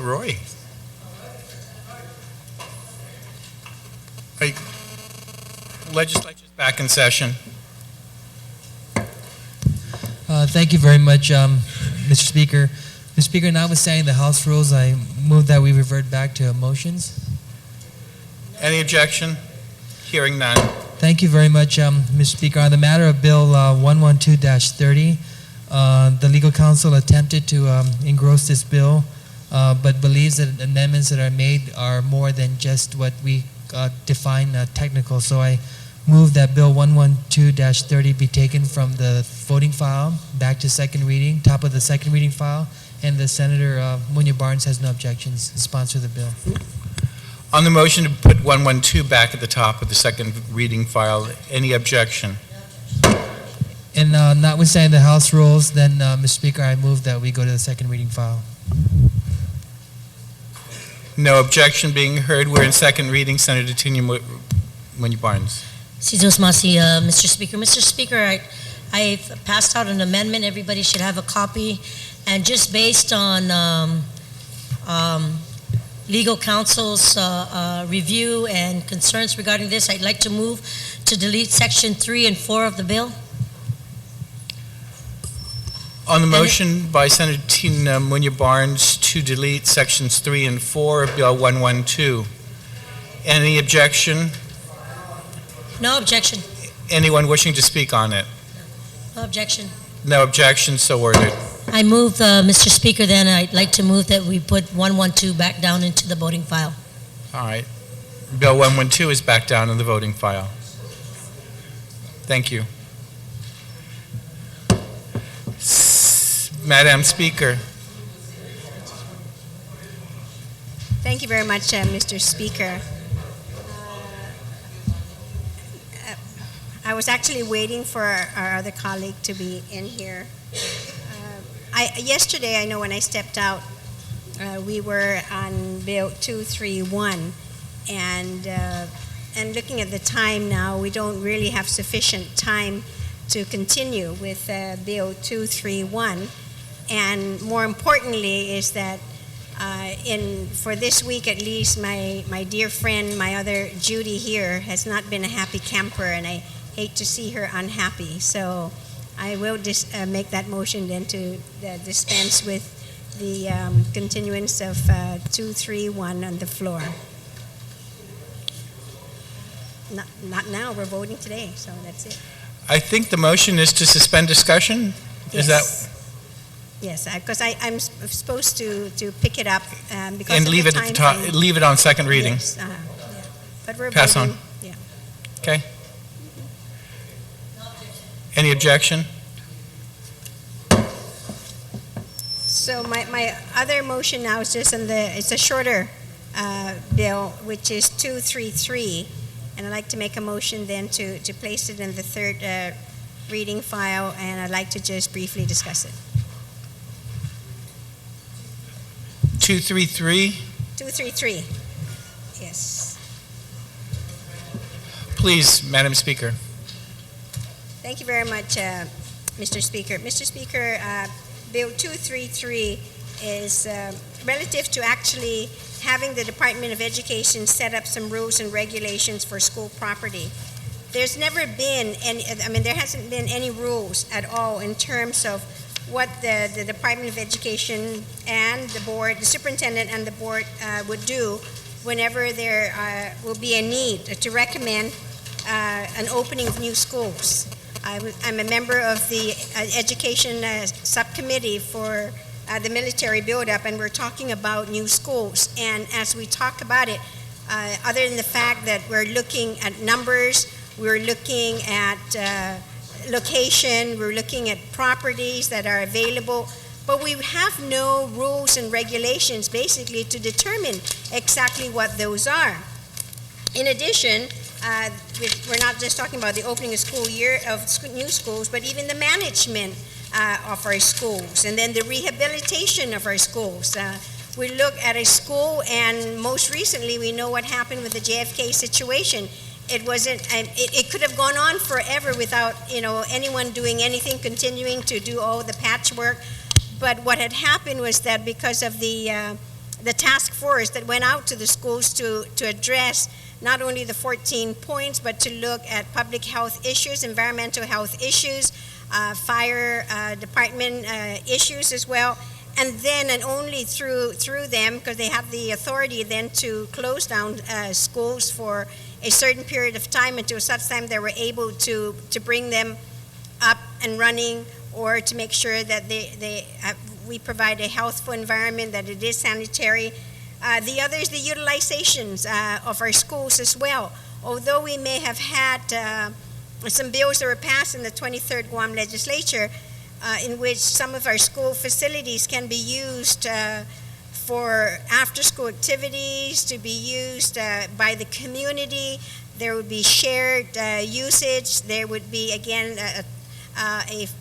Roy. Hey, legislature's back in session. Thank you very much, Mr. Speaker. Mr. Speaker, notwithstanding the House rules, I move that we revert back to motions. Any objection? Hearing none. Thank you very much, Mr. Speaker. On the matter of Bill 112-30, the legal counsel attempted to engross this bill, but believes that amendments that are made are more than just what we define technical. So I move that Bill 112-30 be taken from the voting file back to second reading, top of the second reading file, and the Senator Munya Barnes has no objections to sponsor the bill. On the motion to put 112 back at the top of the second reading file, any objection? And notwithstanding the House rules, then, Mr. Speaker, I move that we go to the second reading file. No objection being heard. We're in second reading. Senator Munya Barnes. Sizos Masi, Mr. Speaker. Mr. Speaker, I've passed out an amendment. Everybody should have a copy. And just based on legal counsel's review and concerns regarding this, I'd like to move to delete section 3 and 4 of the bill. On the motion by Senator Munya Barnes to delete sections 3 and 4 of Bill 112, any objection? No objection. Anyone wishing to speak on it? No objection. No objection, so ordered. I move, Mr. Speaker, then I'd like to move that we put 112 back down into the voting file. All right. Bill 112 is back down in the voting file. Thank you. Madam Speaker. Thank you very much, Mr. Speaker. I was actually waiting for our other colleague to be in here. Yesterday, I know when I stepped out, we were on Bill 231, and looking at the time now, we don't really have sufficient time to continue with Bill 231. And more importantly is that for this week at least, my dear friend, my other Judy here, has not been a happy camper, and I hate to see her unhappy. So I will make that motion then to dispense with the continuance of 231 on the floor. Not now, we're voting today, so that's it. I think the motion is to suspend discussion. Yes. Is that? Yes, because I'm supposed to pick it up because And of leave the it at the time top. frame. Leave it on second reading. Yes, yeah. But we're Pass voting. on. Yeah. Okay. Any objection? So my other motion now is just it's a shorter bill, which is 233, and I'd like to make a motion then to place it in the third reading file, and I'd like to just briefly discuss it. 233. 233. Yes. Please, Madam Speaker. Thank you very much, Mr. Speaker. Mr. Speaker, Bill 233 is relative to actually having the Department of Education set up some rules and regulations for school property. There's never been there hasn't been any rules at all in terms of what the Department of Education and the board, the superintendent and the board would do whenever there will be a need to recommend an opening of new schools. I'm a member of the education subcommittee for the military buildup, and we're talking about new schools. And as we talk about it, other than the fact that we're looking at numbers, we're looking at location, we're looking at properties that are available, but we have no rules and regulations basically to determine exactly what those are. In addition, we're not just talking about the opening of school year of new schools, but even the management of our schools, and then the rehabilitation of our schools. We look at a school, and most recently we know what happened with the JFK situation. It wasn't. It could have gone on forever without anyone doing anything, continuing to do all the patchwork. But what had happened was that because of the the task force that went out to the schools to address not only the 14 points, but to look at public health issues, environmental health issues, fire department issues as well. And then, and only through them, because they have the authority then to close down schools for a certain period of time until such time they were able to bring them up and running, or to make sure that we provide a healthful environment, that it is sanitary. The other is the utilizations of our schools as well. Although we may have had some bills that were passed in the 23rd Guam Legislature in which some of our school facilities can be used for after-school activities, to be used by the community. There would be shared usage. There would be, again, a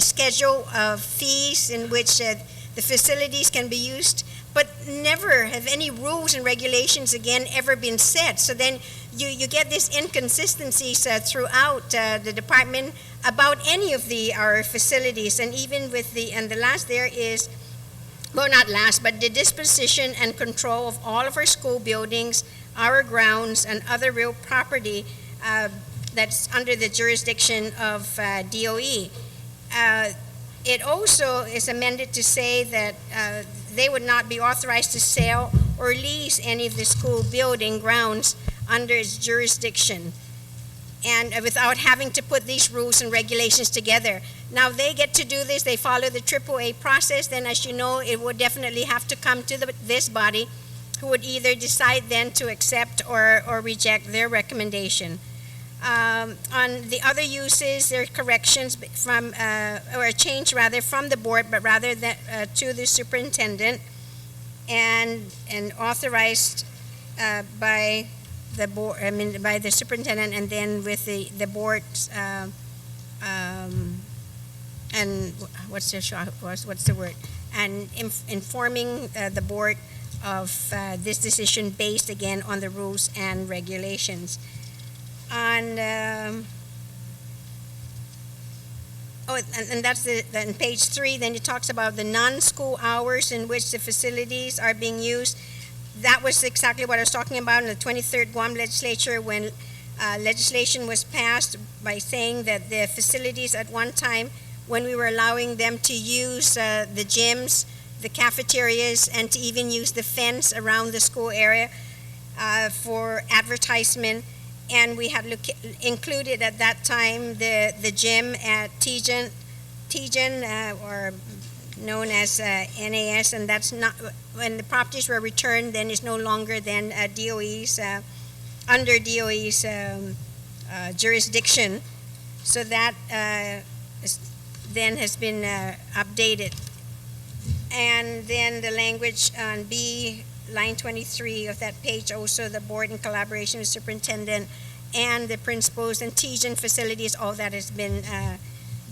schedule of fees in which the facilities can be used, but never have any rules and regulations again ever been set. So then you get these inconsistencies throughout the department about any of our facilities, and even with the last there is, well, not last, but the disposition and control of all of our school buildings, our grounds, and other real property that's under the jurisdiction of DOE. It also is amended to say that they would not be authorized to sell or lease any of the school building grounds under its jurisdiction, and without having to put these rules and regulations together. Now they get to do this, they follow the AAA process, then as you know, it would definitely have to come to this body, who would either decide then to accept or reject their recommendation. On the other uses, there are corrections from, or a change rather from the board, but rather to the superintendent, and authorized by the board, by the superintendent, and then with the board's, and what's the word? And informing the board of this decision based again on the rules and regulations. On and that's on page 3. Then it talks about the non-school hours in which the facilities are being used. That was exactly what I was talking about in the 23rd Guam Legislature, when legislation was passed by saying that the facilities at one time, when we were allowing them to use the gyms, the cafeterias, and to even use the fence around the school area for advertisement. And we had included at that time the gym at Tijan, or known as NAS, and that's not, when the properties were returned, then it's no longer then DOE's, under DOE's jurisdiction. So that then has been updated. And then the language on B, line 23 of that page, also the board in collaboration with superintendent and the principals and Tijan facilities, all that has been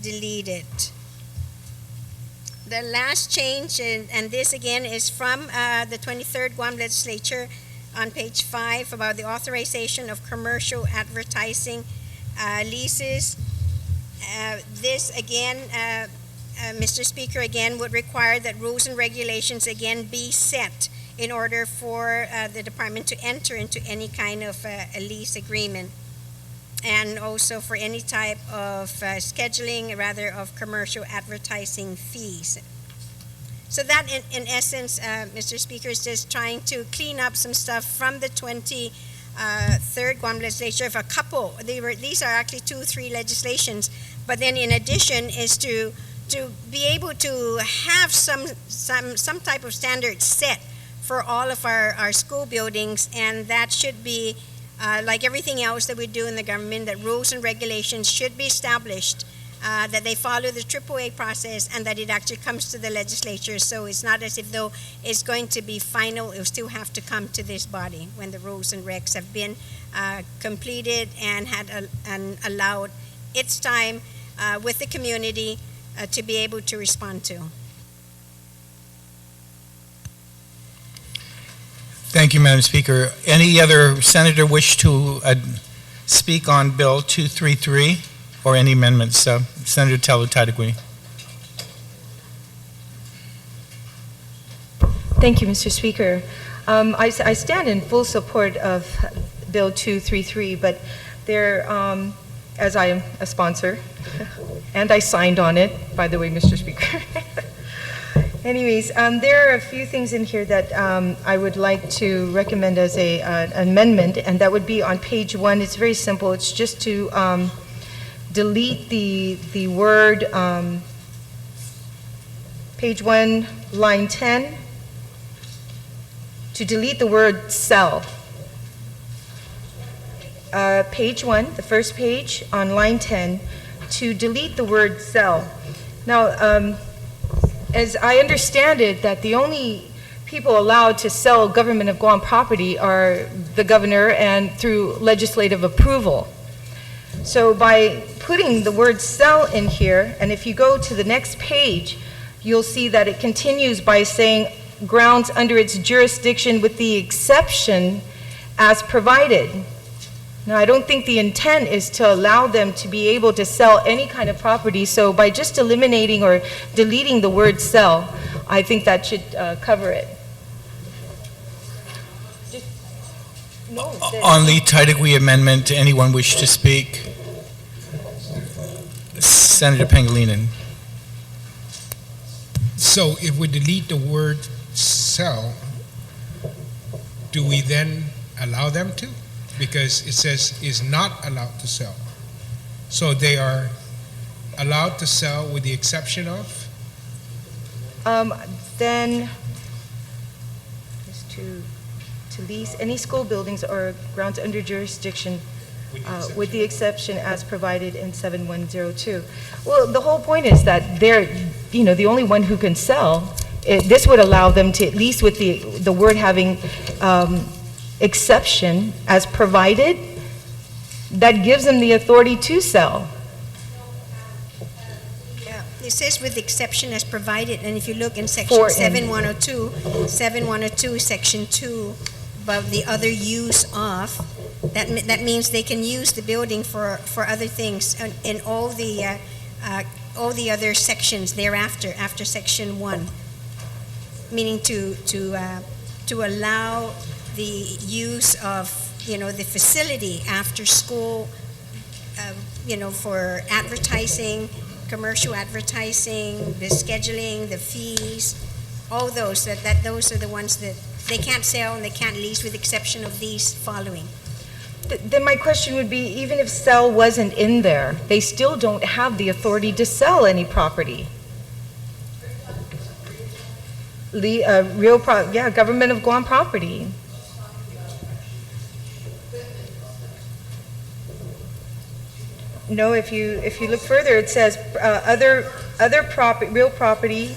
deleted. The last change, and this again is from the 23rd Guam Legislature on page 5, about the authorization of commercial advertising leases. This again, Mr. Speaker, again would require that rules and regulations again be set in order for the department to enter into any kind of a lease agreement, and also for any type of scheduling, rather, of commercial advertising fees. So that, in essence, Mr. Speaker, is just trying to clean up some stuff from the 23rd Guam Legislature of a couple. These are actually 2-3 legislations, but then in addition is to be able to have some type of standard set for all of our school buildings, and that should be like everything else that we do in the government, that rules and regulations should be established, that they follow the AAA process, and that it actually comes to the legislature. So it's not as if though it's going to be final, it will still have to come to this body when the rules and regs have been completed and had allowed its time with the community to be able to respond to. Thank you, Madam Speaker. Any other senator wish to speak on Bill 233 or any amendments? Senator Talo Taitagui. Thank you, Mr. Speaker. I stand in full support of Bill 233, but there, as I am a sponsor, and I signed on it, by the way, Mr. Speaker. Anyways, there are a few things in here that I would like to recommend as an amendment, and that would be on page 1. It's very simple. It's just to delete the word, page 1, line 10, to delete the word "sell." Page 1, the first page, on line 10, to delete the word "sell." Now, as I understand it, that the only people allowed to sell government of Guam property are the governor and through legislative approval. So by putting the word "sell" in here, and if you go to the next page, you'll see that it continues by saying grounds under its jurisdiction with the exception as provided. Now, I don't think the intent is to allow them to be able to sell any kind of property, so by just eliminating or deleting the word "sell," I think that should cover it. On the Taitagui amendment, anyone wish to speak? Senator Pangilinan. So if we delete the word "sell," do we then allow them to? Because it says is not allowed to sell. So they are allowed to sell with the exception of? Then, is to lease any school buildings or grounds under jurisdiction with the exception as provided in 7102. Well, the whole point is that they're, the only one who can sell. This would allow them to, at least with the word having exception as provided, that gives them the authority to sell. Yeah, it says with exception as provided, and if you look in section 7102, section 2, about the other use of, that means they can use the building for other things in all the other sections thereafter, after section 1, meaning to allow the use of the facility after school, for advertising, commercial advertising, the scheduling, the fees, all those those are the ones that they can't sell and they can't lease with exception of these following. Then my question would be, even if "sell" wasn't in there, they still don't have the authority to sell any property. Government of Guam property. No, if you look further, it says other property, real property,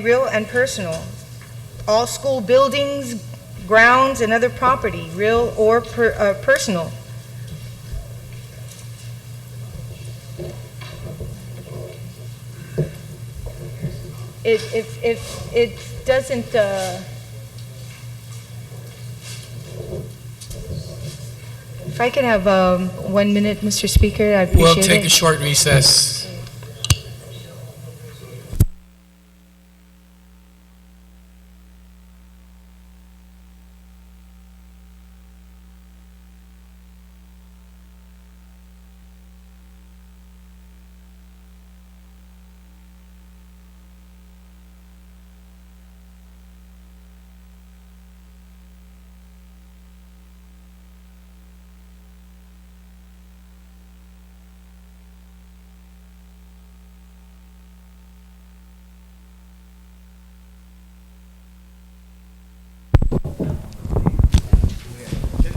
real and personal, all school buildings, grounds, and other property, real or personal. If it doesn't. If I could have 1 minute, Mr. Speaker, I appreciate it. We'll take a short recess.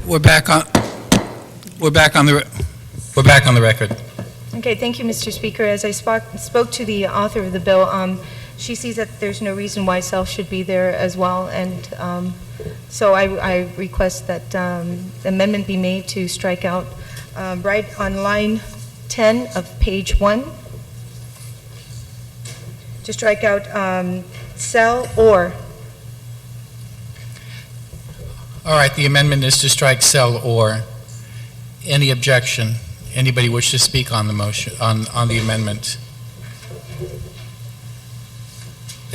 We're back on the record. Okay, thank you, Mr. Speaker. As I spoke to the author of the bill, she sees that there's no reason why "sell" should be there as well, and so I request that the amendment be made to strike out right on line 10 of page 1, to strike out "sell" or. All right, the amendment is to strike "sell" or. Any objection? Anybody wish to speak on the motion, on the amendment?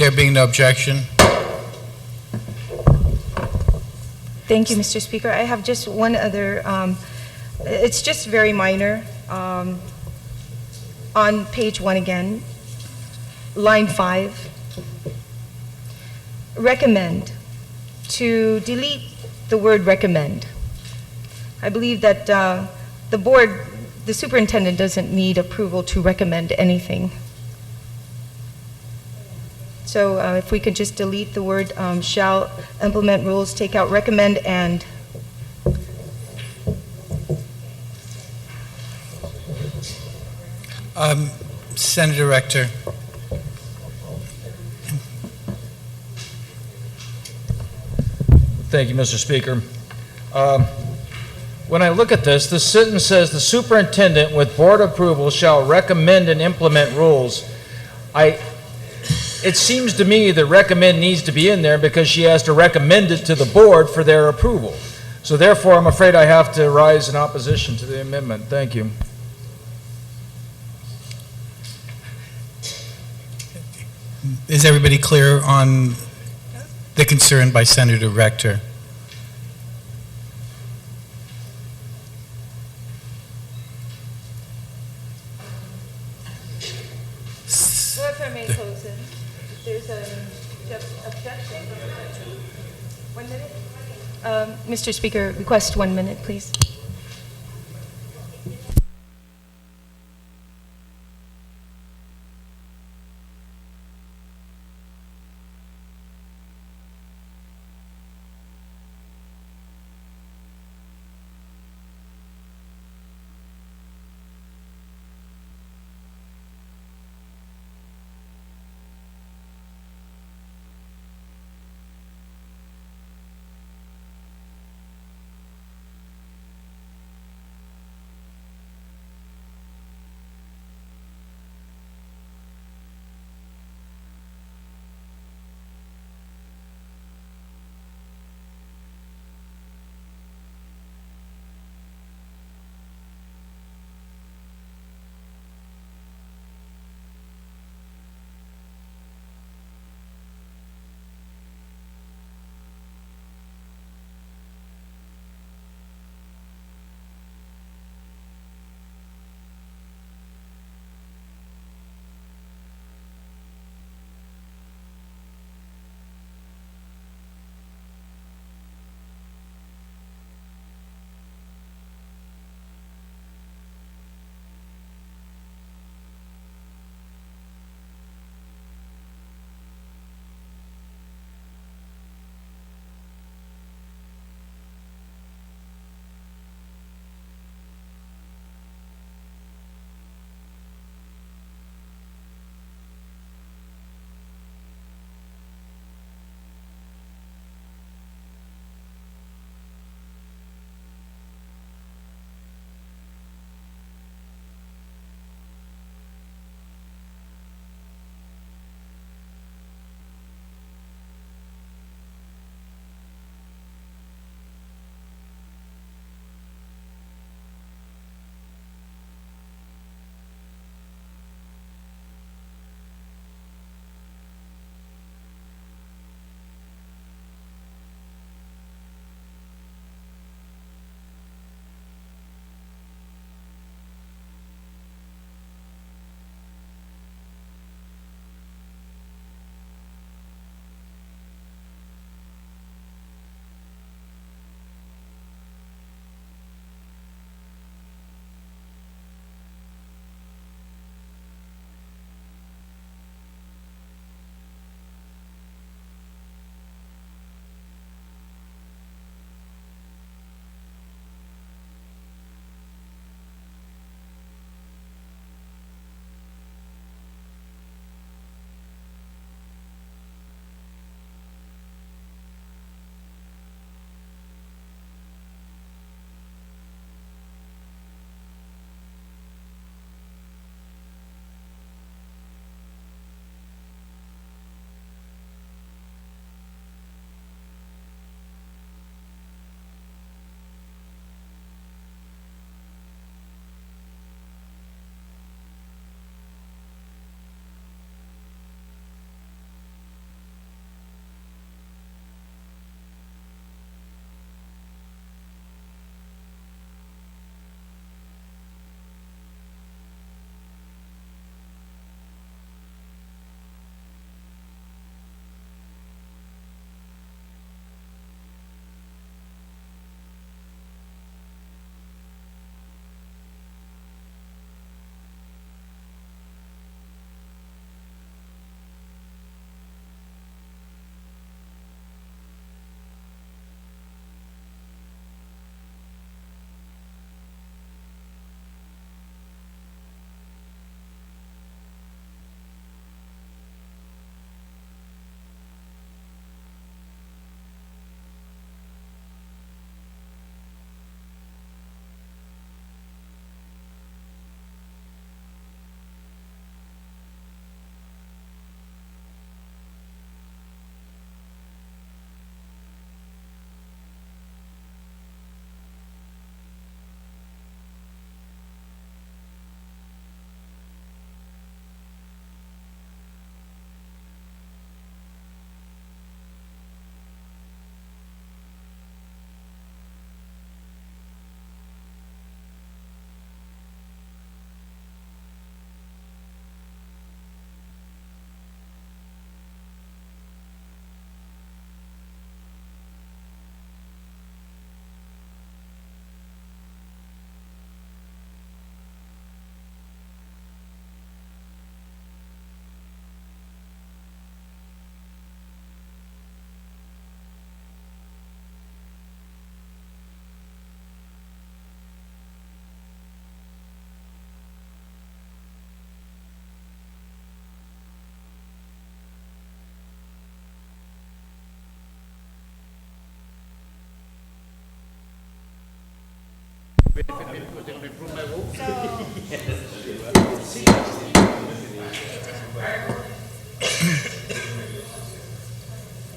There being no objection, Thank you, Mr. Speaker. I have just one other, it's just very minor. On page 1 again, line 5, recommend, to delete the word recommend. I believe that the board, the superintendent doesn't need approval to recommend anything. So if we could just delete the word shall implement rules, take out recommend and. Senator Rector. Thank you, Mr. Speaker. When I look at this sentence says the superintendent with board approval shall recommend and implement rules. It seems to me that recommend needs to be in there because she has to recommend it to the board for their approval. So therefore, I'm afraid I have to rise in opposition to the amendment. Thank you. Is everybody clear on the concern by Senator Rector? Well, if I may close in, if there's an objection. 1 minute? Mr. Speaker, request 1 minute, please.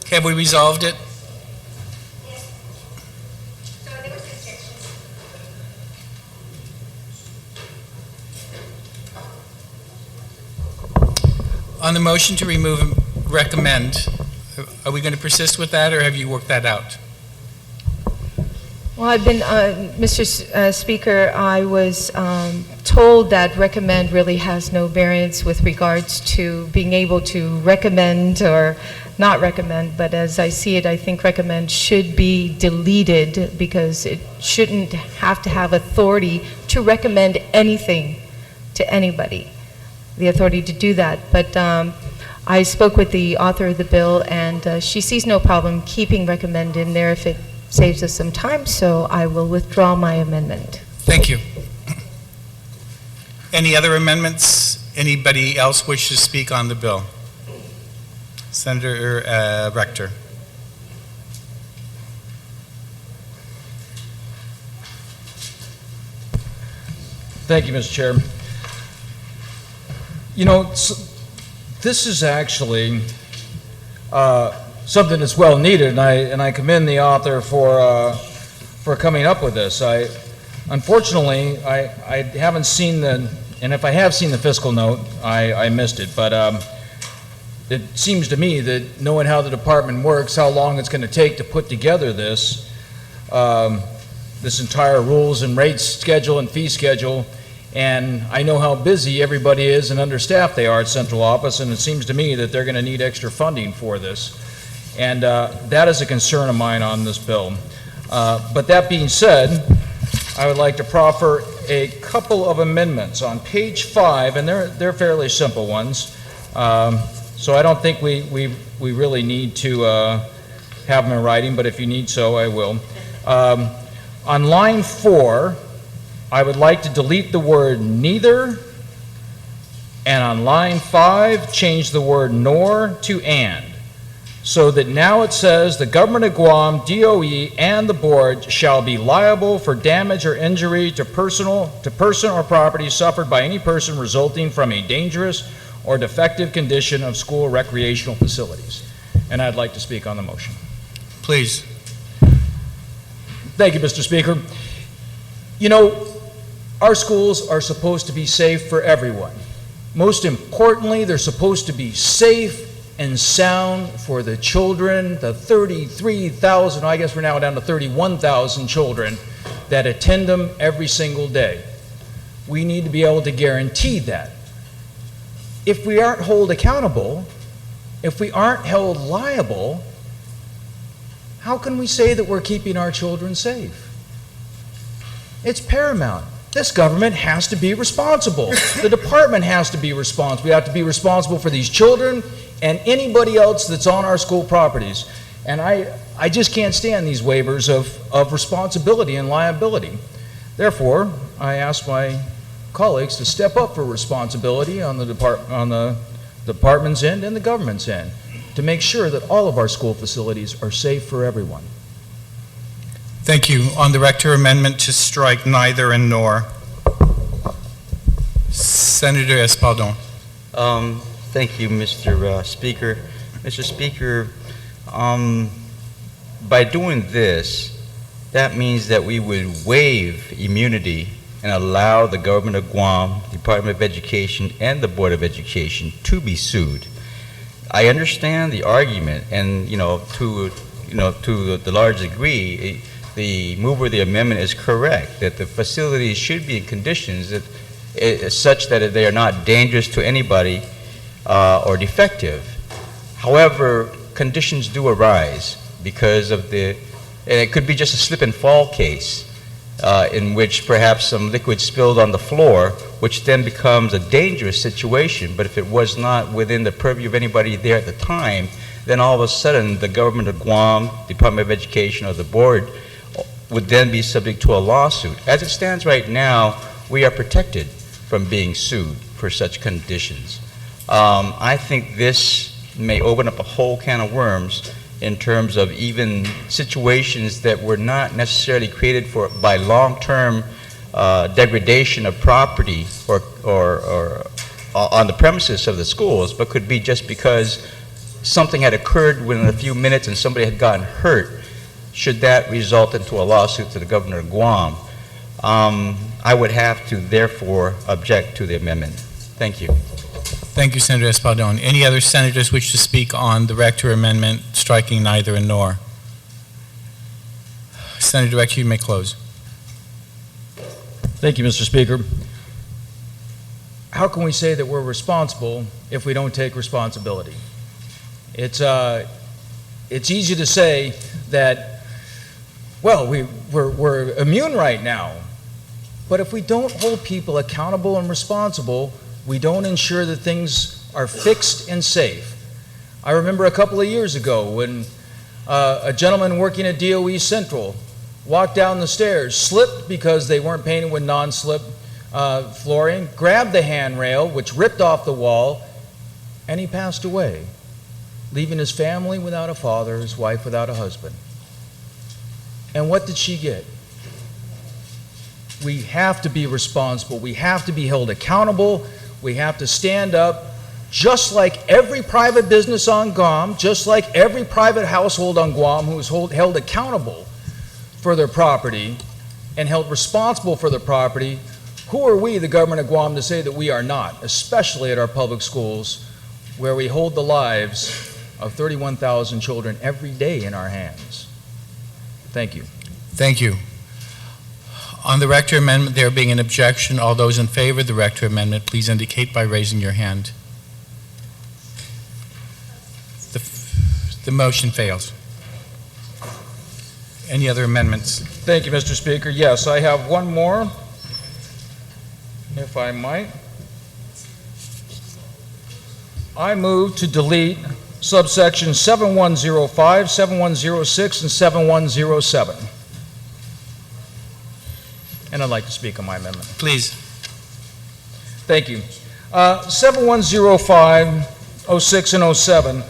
Have we resolved it? On the motion to remove and recommend, are we going to persist with that, or have you worked that out? Well, I've been, Speaker, I was told that recommend really has no variance with regards to being able to recommend or not recommend, but as I see it, I think recommend should be deleted because it shouldn't have to have authority to recommend anything to anybody, the authority to do that. But I spoke with the author of the bill, and she sees no problem keeping recommend in there if it saves us some time, so I will withdraw my amendment. Thank you. Any other amendments? Anybody else wish to speak on the bill? Senator Rector. Thank you, Mr. Chair. You know, this is actually something that's well needed, and I commend the author for coming up with this. Unfortunately, I haven't seen and if I have seen the fiscal note, I missed it, but it seems to me that knowing how the department works, how long it's going to take to put together this entire rules and rates schedule and fee schedule, and I know how busy everybody is and understaffed they are at central office, and it seems to me that they're going to need extra funding for this. And that is a concern of mine on this bill. But that being said, I would like to proffer a couple of amendments on page 5, and they're fairly simple ones. So I don't think we really need to have them in writing, but if you need so, I will. On line 4, I would like to delete the word neither, and on line 5, change the word nor to and, so that now it says the government of Guam, DOE, and the board shall be liable for damage or injury to person or property suffered by any person resulting from a dangerous or defective condition of school recreational facilities. And I'd like to speak on the motion. Please. Thank you, Mr. Speaker. You know, our schools are supposed to be safe for everyone. Most importantly, they're supposed to be safe and sound for the children, the 33,000, I guess we're now down to 31,000 children that attend them every single day. We need to be able to guarantee that. If we aren't held accountable, if we aren't held liable, how can we say that we're keeping our children safe? It's paramount. This government has to be responsible. The department has to be responsible. We have to be responsible for these children and anybody else that's on our school properties. And I just can't stand these waivers of responsibility and liability. Therefore, I ask my colleagues to step up for responsibility on the department's end and the government's end to make sure that all of our school facilities are safe for everyone. Thank you. On the Rector amendment to strike neither and nor, Senator Espaldon. Thank you, Mr. Speaker. Mr. Speaker, by doing this, that means that we would waive immunity and allow the government of Guam, Department of Education, and the Board of Education to be sued. I understand the argument, and to the large degree, the mover of the amendment is correct that the facilities should be in conditions that such that they are not dangerous to anybody or defective. However, conditions do arise because of and it could be just a slip and fall case in which perhaps some liquid spilled on the floor, which then becomes a dangerous situation. But if it was not within the purview of anybody there at the time, then all of a sudden the government of Guam, Department of Education, or the board would then be subject to a lawsuit. As it stands right now, we are protected from being sued for such conditions. I think this may open up a whole can of worms in terms of even situations that were not necessarily created by long-term degradation of property or on the premises of the schools, but could be just because something had occurred within a few minutes and somebody had gotten hurt. Should that result into a lawsuit to the governor of Guam, I would have to therefore object to the amendment. Thank you. Thank you, Senator Espadon. Any other senators wish to speak on the Rector amendment striking neither and nor? Senator Rector, you may close. Thank you, Mr. Speaker. How can we say that we're responsible if we don't take responsibility? It's easy to say that, well, we're immune right now. But if we don't hold people accountable and responsible, we don't ensure that things are fixed and safe. I remember a couple of years ago when a gentleman working at DOE Central walked down the stairs, slipped because they weren't painted with non-slip flooring, grabbed the handrail, which ripped off the wall, and he passed away, leaving his family without a father, his wife without a husband. And what did she get? We have to be responsible. We have to be held accountable. We have to stand up, just like every private business on Guam, just like every private household on Guam who is held accountable for their property and held responsible for their property. Who are we, the government of Guam, to say that we are not, especially at our public schools, where we hold the lives of 31,000 children every day in our hands? Thank you. Thank you. On the Rector amendment, there being an objection, all those in favor of the Rector amendment, please indicate by raising your hand. The motion fails. Any other amendments? Thank you, Mr. Speaker. Yes, I have one more, if I might. I move to delete subsection 7105, 7106, and 7107. And I'd like to speak on my amendment. Please. Thank you. 7105, 06, and 07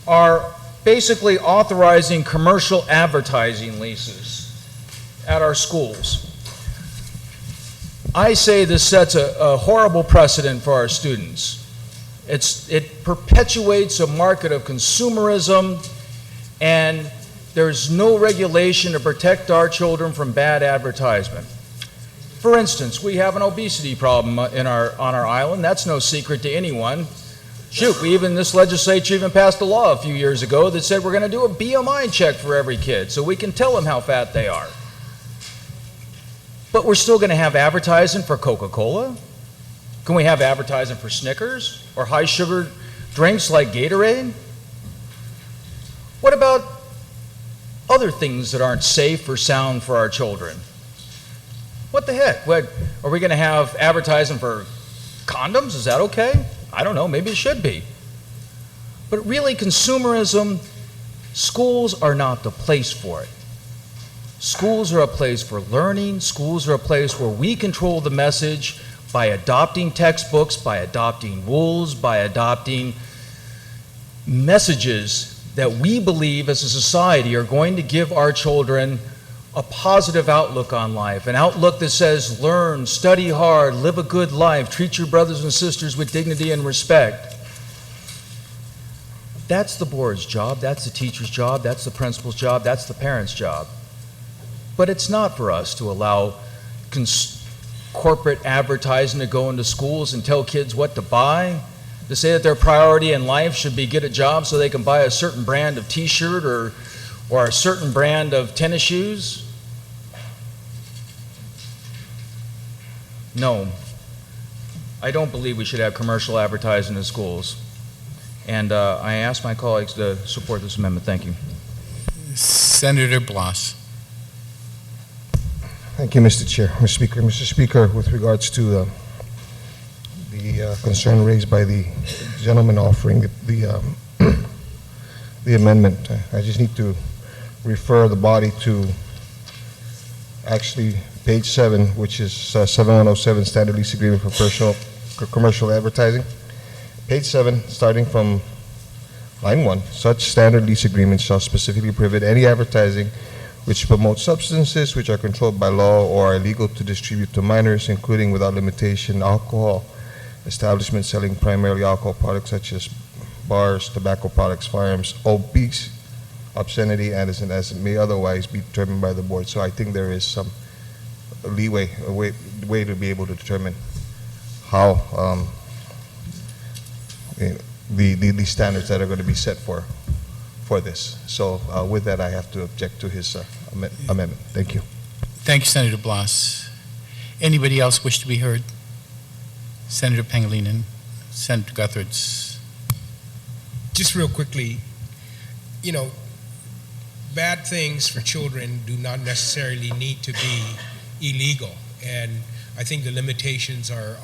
are basically authorizing commercial advertising leases at our schools. I say this sets a horrible precedent for our students. It perpetuates a market of consumerism, and there's no regulation to protect our children from bad advertisement. For instance, we have an obesity problem on our island. That's no secret to anyone. Shoot, this legislature even passed a law a few years ago that said we're going to do a BMI check for every kid so we can tell them how fat they are. But we're still going to have advertising for Coca-Cola? Can we have advertising for Snickers or high-sugar drinks like Gatorade? What about other things that aren't safe or sound for our children? What the heck? What, are we going to have advertising for condoms? Is that okay? I don't know. Maybe it should be. But really, consumerism, schools are not the place for it. Schools are a place for learning. Schools are a place where we control the message by adopting textbooks, by adopting rules, by adopting messages that we believe as a society are going to give our children a positive outlook on life, an outlook that says learn, study hard, live a good life, treat your brothers and sisters with dignity and respect. That's the board's job, that's the teacher's job, that's the principal's job, that's the parent's job. But it's not for us to allow corporate advertising to go into schools and tell kids what to buy, to say that their priority in life should be get a job so they can buy a certain brand of t-shirt or a certain brand of tennis shoes. No, I don't believe we should have commercial advertising in schools. And I ask my colleagues to support this amendment. Thank you. Senator Blas. Thank you, Mr. Chair. Mr. Speaker, with regards to the concern raised by the gentleman offering the amendment, I just need to refer the body to actually page 7, which is 7107 Standard Lease Agreement for Commercial Advertising. Page 7, starting from line 1, such standard lease agreements shall specifically prohibit any advertising which promote substances which are controlled by law or are illegal to distribute to minors, including without limitation alcohol, establishments selling primarily alcohol products such as bars, tobacco products, firearms, obese, obscenity, and as it may otherwise be determined by the board. So I think there is some leeway, a way to be able to determine how the standards that are going to be set for this. So with that, I have to object to his amendment. Thank you. Thank you, Senator Blas. Anybody else wish to be heard? Senator Pangilinan, Senator Guthrie's. Just real quickly, you know, bad things for children do not necessarily need to be illegal, and I think the limitations are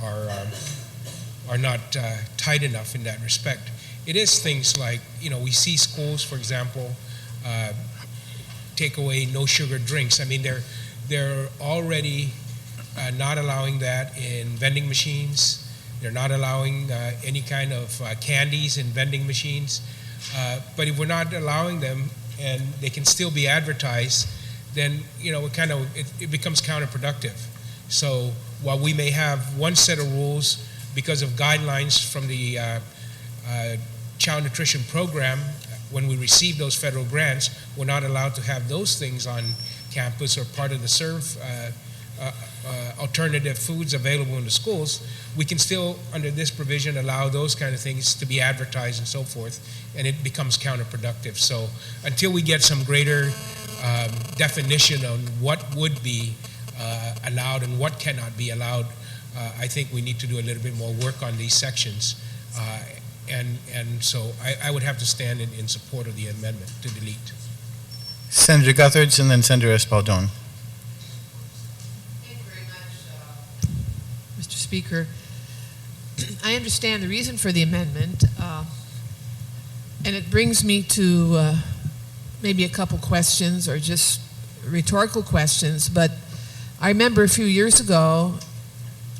not tight enough in that respect. It is things like, you know, we see schools, for example, take away no sugar drinks. I mean, they're already not allowing that in vending machines. They're not allowing any kind of candies in vending machines. But if we're not allowing them and they can still be advertised, then, you know, it becomes counterproductive. So while we may have one set of rules because of guidelines from the Child Nutrition Program, when we receive those federal grants, we're not allowed to have those things on campus or part of the serve alternative foods available in the schools. We can still, under this provision, allow those kind of things to be advertised and so forth, and it becomes counterproductive. So until we get some greater definition on what would be allowed and what cannot be allowed, I think we need to do a little bit more work on these sections. And so I would have to stand in support of the amendment to delete. Senator Guthrie's and then Senator Espaldon. Thank you very much, Mr. Speaker. I understand the reason for the amendment, and it brings me to maybe a couple questions or just rhetorical questions, but I remember a few years ago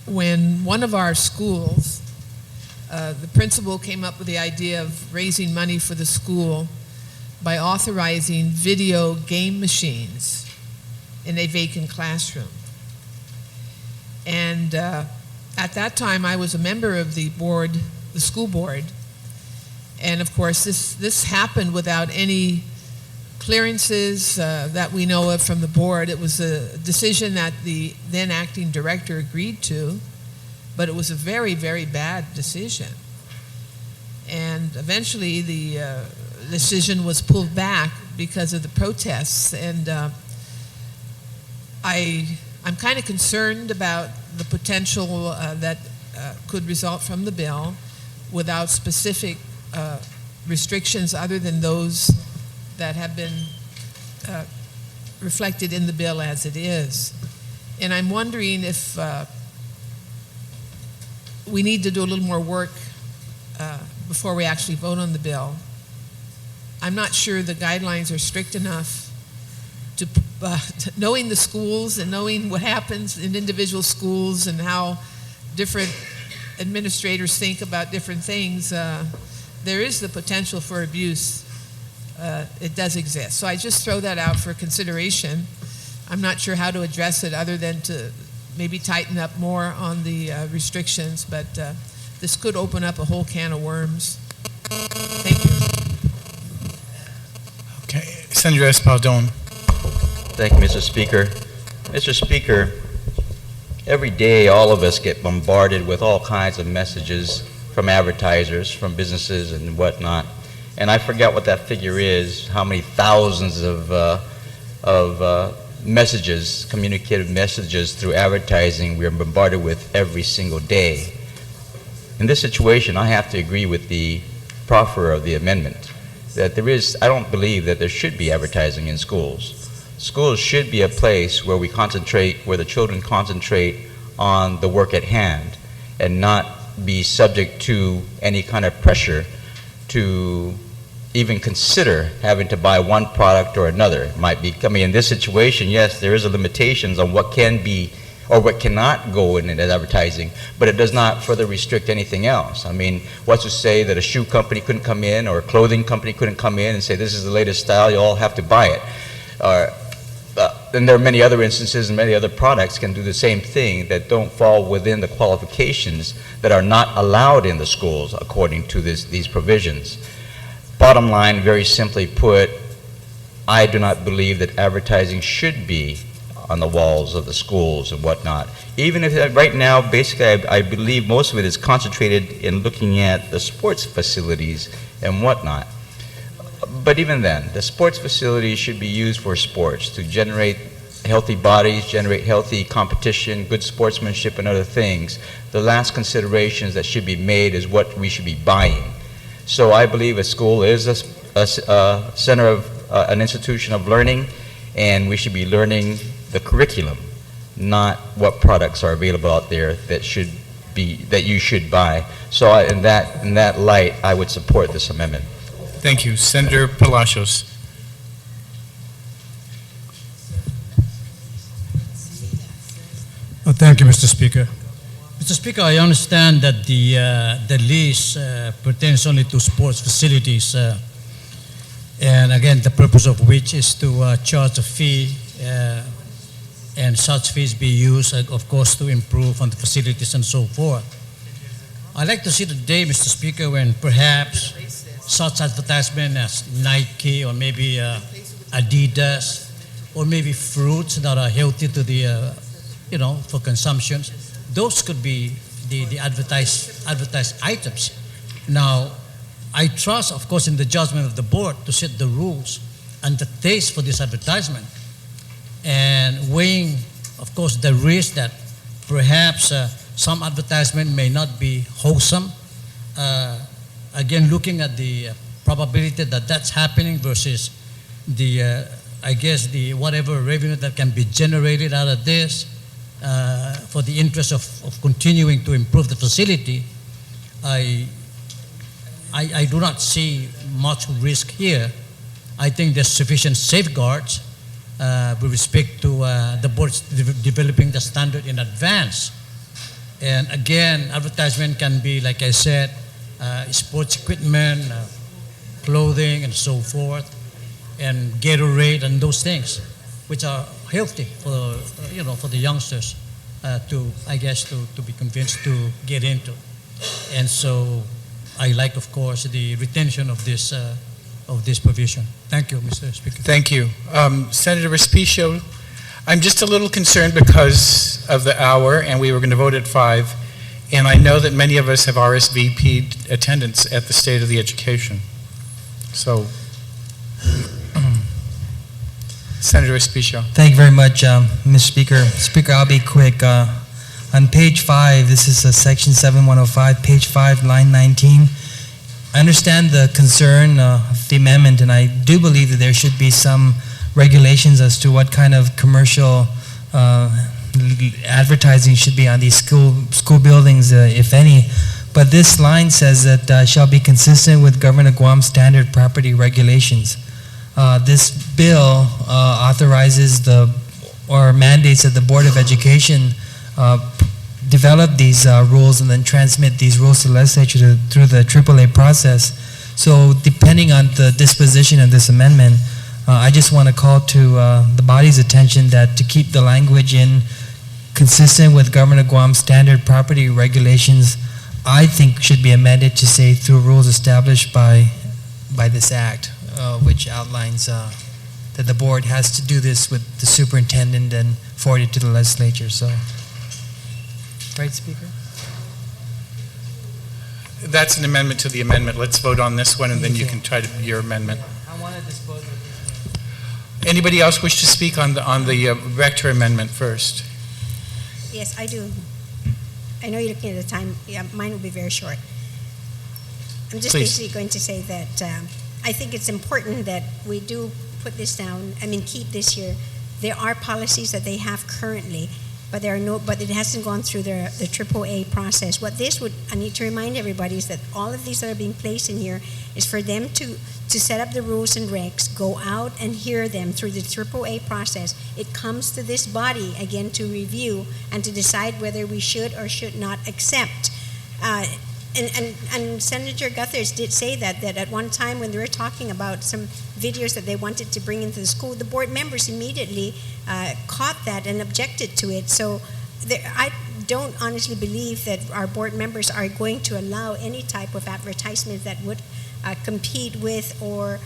when one of our schools, the principal came up with the idea of raising money for the school by authorizing video game machines in a vacant classroom. And at that time, I was a member of the board, the school board, and of course, this happened without any clearances that we know of from the board. It was a decision that the then acting director agreed to, but it was a very, very bad decision. And eventually the decision was pulled back because of the protests. And I'm kind of concerned about the potential that could result from the bill without specific restrictions other than those that have been reflected in the bill as it is. And I'm wondering if we need to do a little more work before we actually vote on the bill. I'm not sure the guidelines are strict enough to, knowing the schools and knowing what happens in individual schools and how different administrators think about different things, there is the potential for abuse. It does exist. So I just throw that out for consideration. I'm not sure how to address it other than to maybe tighten up more on the restrictions, but this could open up a whole can of worms. Thank you. Okay, Senator Espaldon. Thank you, Mr. Speaker. Mr. Speaker, every day all of us get bombarded with all kinds of messages from advertisers, from businesses and whatnot. And I forget what that figure is, how many thousands of messages, communicated messages through advertising we are bombarded with every single day. In this situation, I have to agree with the proffer of the amendment that I don't believe that there should be advertising in schools. Schools should be a place where where the children concentrate on the work at hand and not be subject to any kind of pressure to even consider having to buy one product or another. It might be, I mean, in this situation, yes, there is a limitations on what can be or what cannot go in as advertising, but it does not further restrict anything else. I mean, what's to say that a shoe company couldn't come in or a clothing company couldn't come in and say, this is the latest style, you all have to buy it. and there are many other instances and many other products can do the same thing that don't fall within the qualifications that are not allowed in the schools according to these provisions. Bottom line, very simply put, I do not believe that advertising should be on the walls of the schools and whatnot. Even if right now, basically, I believe most of it is concentrated in looking at the sports facilities and whatnot. But even then, the sports facilities should be used for sports, to generate healthy bodies, generate healthy competition, good sportsmanship, and other things. The last considerations that should be made is what we should be buying. So I believe a school is a center of an institution of learning, and we should be learning the curriculum, not what products are available out there that you should buy. So in that light, I would support this amendment. Thank you. Senator Palacios. Thank you, Mr. Speaker. Mr. Speaker, I understand that the lease pertains only to sports facilities, and again, the purpose of which is to charge a fee, and such fees be used, of course, to improve on the facilities and so forth. I'd like to see the day, Mr. Speaker, when perhaps such advertisement as Nike or maybe Adidas or maybe fruits that are healthy to the, for consumption, those could be the advertised items. Now, I trust, of course, in the judgment of the board to set the rules and the taste for this advertisement, and weighing, of course, the risk that perhaps some advertisement may not be wholesome. Again, looking at the probability that that's happening versus the, the whatever revenue that can be generated out of this for the interest of continuing to improve the facility, I do not see much risk here. I think there's sufficient safeguards with respect to the board developing the standard in advance. And again, advertisement can be, like I said, sports equipment, clothing, and so forth, and Gatorade and those things, which are healthy for for the youngsters to be convinced to get into. And so, I like, of course, the retention of this provision. Thank you, Mr. Speaker. Thank you. Senator Respicio, I'm just a little concerned because of the hour, and we were going to vote at 5, and I know that many of us have RSVP'd attendance at the State of the Education. So, Senator Respicio. Thank you very much, Mr. Speaker. Speaker, I'll be quick. On page 5, this is section 7105, page 5, line 19. I understand the concern of the amendment, and I do believe that there should be some regulations as to what kind of commercial advertising should be on these school buildings, if any. But this line says that shall be consistent with Government of Guam standard property regulations. This bill authorizes or mandates that the Board of Education develop these rules and then transmit these rules to the legislature through the AAA process. So depending on the disposition of this amendment, I just want to call to the body's attention that to keep the language in consistent with Government of Guam standard property regulations, I think should be amended to say through rules established by this act, which outlines that the board has to do this with the superintendent and forward it to the legislature. So. Right, Speaker? That's an amendment to the amendment. Let's vote on this one, and then you can try your amendment. I want to dispose of it. Anybody else wish to speak on the Rector amendment first? Yes, I do. I know you're looking at the time. Yeah, mine will be very short. I'm just Please. basically going to say that I think it's important that we do put this down. Keep this here. There are policies that they have currently, but it hasn't gone through the AAA process. What this would, I need to remind everybody, is that all of these that are being placed in here is for them to set up the rules and regs, go out and hear them through the AAA process. It comes to this body again to review and to decide whether we should or should not accept. And Senator Guthers did say that at one time when they were talking about some videos that they wanted to bring into the school, the board members immediately caught that and objected to it. So I don't honestly believe that our board members are going to allow any type of advertisement that would compete with or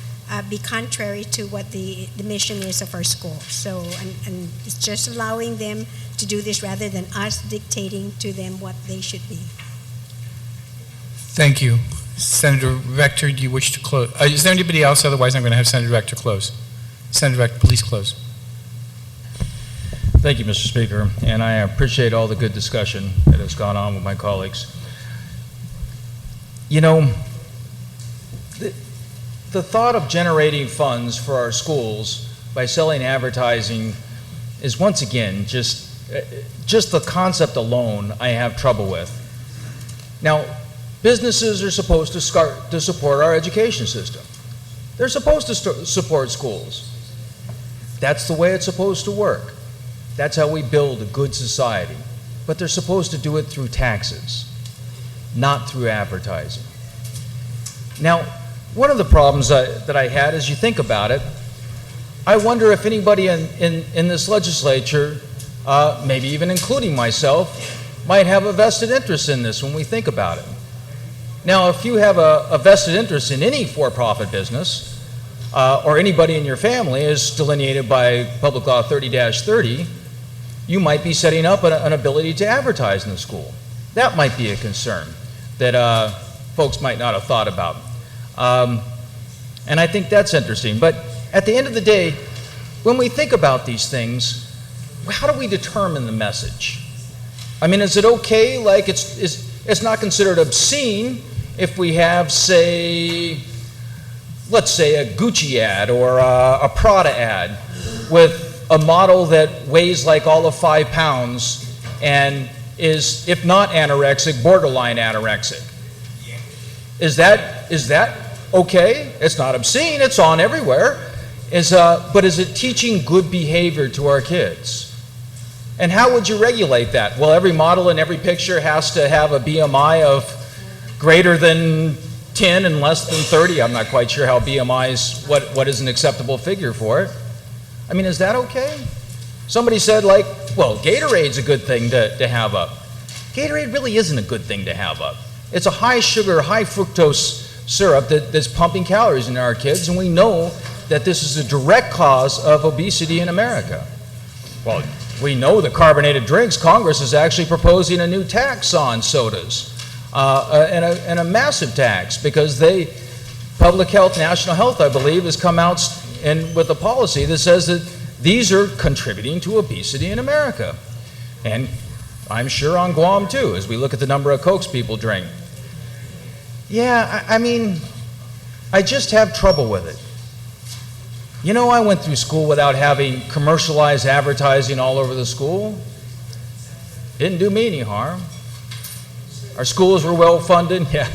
be contrary to what the mission is of our school. So, and it's just allowing them to do this rather than us dictating to them what they should be. Thank you. Senator Rector, do you wish to close? Is there anybody else? Otherwise, I'm going to have Senator Rector close. Senator Rector, please close. Thank you, Mr. Speaker, and I appreciate all the good discussion that has gone on with my colleagues. You know, the thought of generating funds for our schools by selling advertising is once again just the concept alone I have trouble with. Now, businesses are supposed to support our education system. They're supposed to support schools. That's the way it's supposed to work. That's how we build a good society. But they're supposed to do it through taxes, not through advertising. Now, one of the problems that I had, as you think about it, I wonder if anybody in this legislature, maybe even including myself, might have a vested interest in this when we think about it. Now, if you have a vested interest in any for-profit business, or anybody in your family as delineated by Public Law 30-30, you might be setting up an ability to advertise in the school. That might be a concern that folks might not have thought about. And I think that's interesting. But at the end of the day, when we think about these things, how do we determine the message? I mean, is it okay, like it's not considered obscene if we have, say, let's say a Gucci ad or a Prada ad with a model that weighs like all of 5 pounds and is, if not anorexic, borderline anorexic. Is that okay? It's not obscene, it's on everywhere. But is it teaching good behavior to our kids? And how would you regulate that? Well, every model in every picture has to have a BMI of greater than 10 and less than 30. I'm not quite sure how BMI is, what is an acceptable figure for it. I mean, is that okay? Somebody said, like, well, Gatorade's a good thing to have up. Gatorade really isn't a good thing to have up. It's a high sugar, high fructose syrup that's pumping calories into our kids, and we know that this is a direct cause of obesity in America. Well, we know that carbonated drinks, Congress is actually proposing a new tax on sodas, and a massive tax, because Public Health, National Health, I believe, has come out with a policy that says that these are contributing to obesity in America. And I'm sure on Guam too, as we look at the number of Cokes people drink. Yeah, I mean, I just have trouble with it. You know, I went through school without having commercialized advertising all over the school. Didn't do me any harm. Our schools were well funded. Yeah,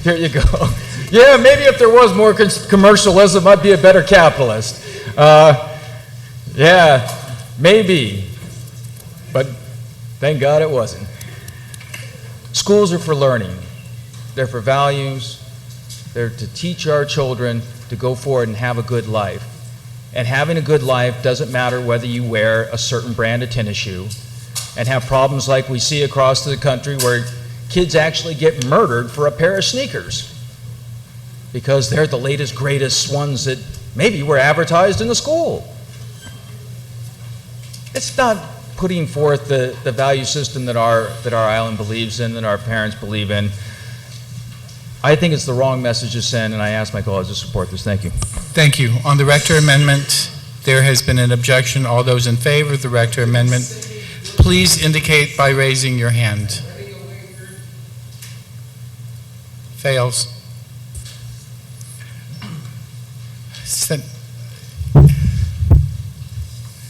there you go. Yeah, maybe if there was more commercialism, I'd be a better capitalist. Yeah, maybe. But thank God it wasn't. Schools are for learning. They're for values. They're to teach our children to go forward and have a good life. And having a good life doesn't matter whether you wear a certain brand of tennis shoe and have problems like we see across the country where kids actually get murdered for a pair of sneakers because they're the latest, greatest ones that maybe were advertised in the school. It's not putting forth the value system that our island believes in, that our parents believe in. I think it's the wrong message to send, and I ask my colleagues to support this. Thank you. Thank you. On the Rector Amendment, there has been an objection. All those in favor of the Rector Amendment, please indicate by raising your hand. Fails.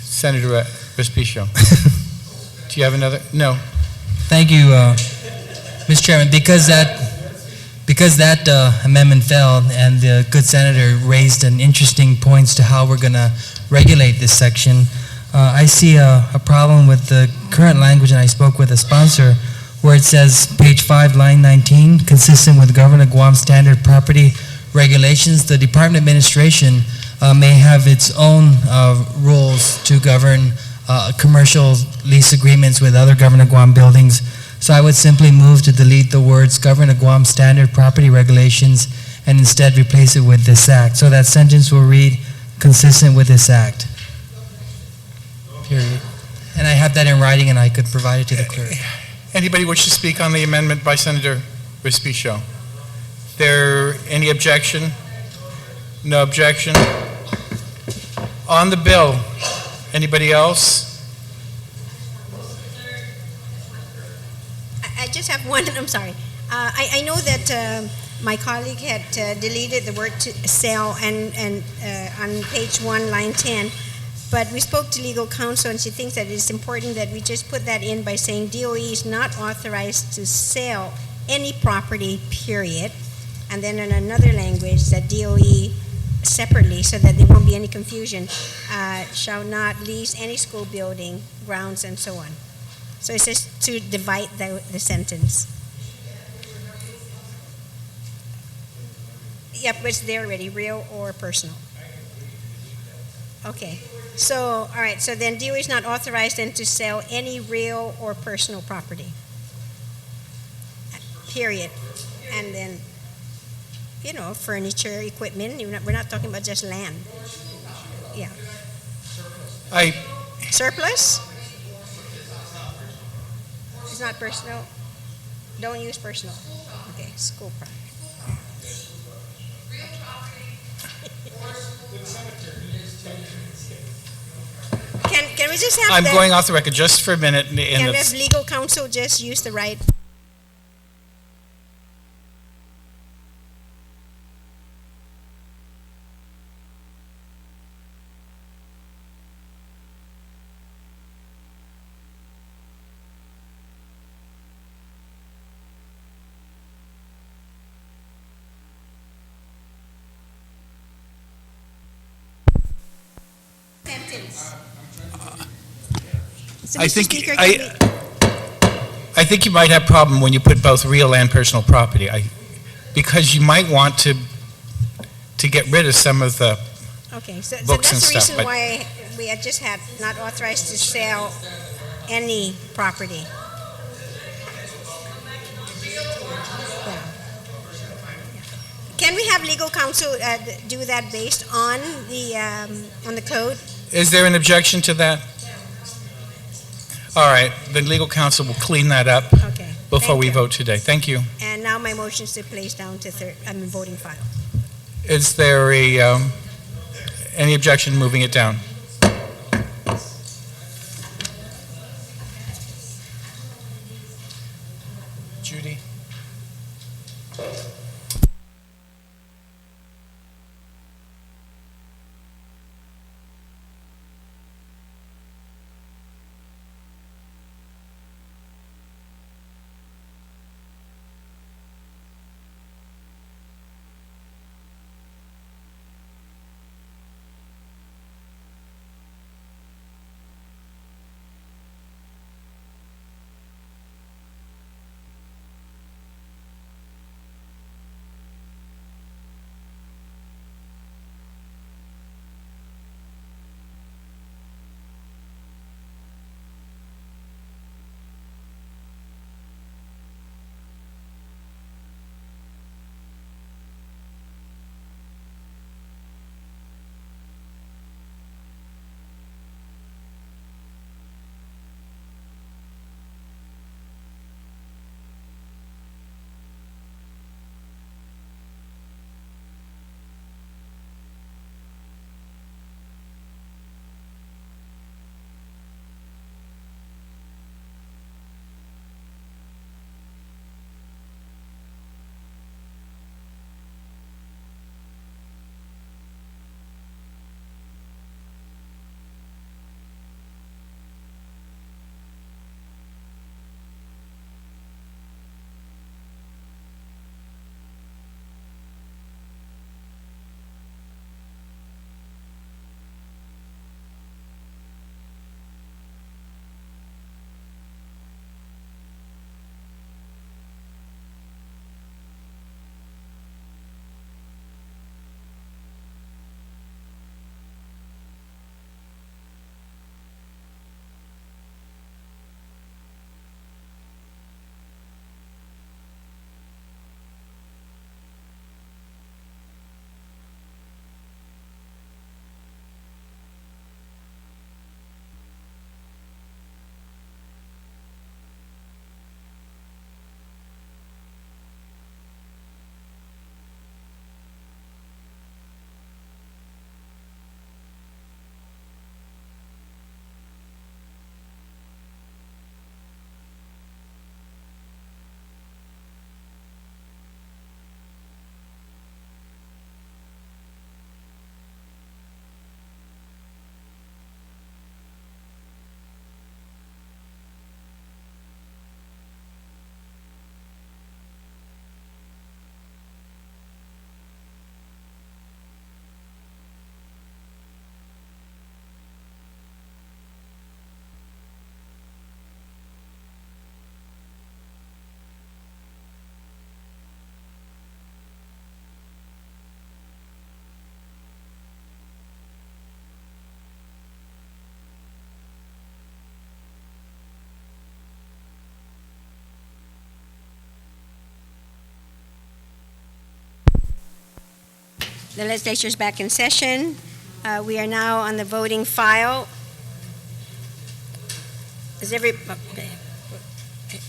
Senator Respicio. Do you have another? No. Thank you, Mr. Chairman. Because that amendment failed and the good senator raised an interesting points to how we're going to regulate this section, I see a problem with the current language, and I spoke with a sponsor where it says, page 5, line 19, consistent with Governor Guam standard property regulations, the Department of Administration may have its own rules to govern commercial lease agreements with other Governor Guam buildings. So I would simply move to delete the words Governor Guam standard property regulations and instead replace it with this act. So that sentence will read, consistent with this act. Period. And I have that in writing and I could provide it to the clerk. Anybody wish to speak on the amendment by Senator Respicio? There any objection? No objection. On the bill, anybody else? I just have one, I'm sorry. I know that my colleague had deleted the word to sell and on page 1, line 10, but we spoke to legal counsel and she thinks that it's important that we just put that in by saying DOE is not authorized to sell any property, period. And then in another language that DOE separately, so that there won't be any confusion, shall not lease any school building, grounds, and so on. So it says to divide the sentence. Yep, it's there already, real or personal. Okay, so, all right, so then DOE is not authorized then to sell any real or personal property. Period. And then, you know, furniture, equipment, we're not talking about just land. Yeah. Surplus? It's not personal? Don't use personal. Okay, school property. Can we just have I'm going off the record just for a minute. Can we have legal counsel just use the right? So, I Mr. think Speaker, I think you might have a problem when you put both real and personal property, because you might want to get rid of some of the okay, so books and that's the stuff. reason why we had just had not authorized to sell any property. Yeah. Can we have legal counsel do that based on the code? Is there an objection to that? All right, then legal counsel will clean that up Okay. before thank we you. vote today. Thank you. And now my motion is to place down to voting file. Is there any objection moving it down? Judy? The legislature is back in session. We are now on the voting file.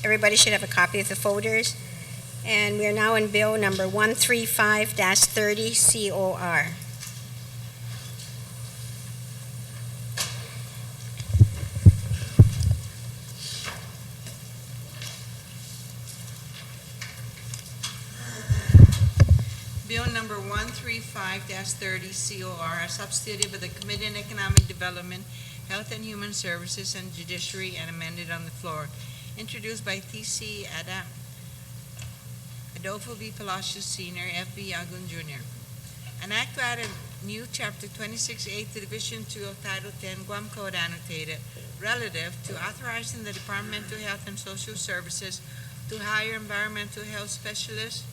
Everybody should have a copy of the folders. And we are now in bill number 135-30 COR. Bill number 135-30 COR, a substitute of the Committee on Economic Development, Health and Human Services, and Judiciary, and amended on the floor. Introduced by T.C. Adolfo V. Palacios Sr., F.B. Agun Jr. An act to add a new Chapter 26A to Division 2 of Title 10 Guam Code annotated relative to authorizing the Department of Health and Social Services to hire environmental health specialists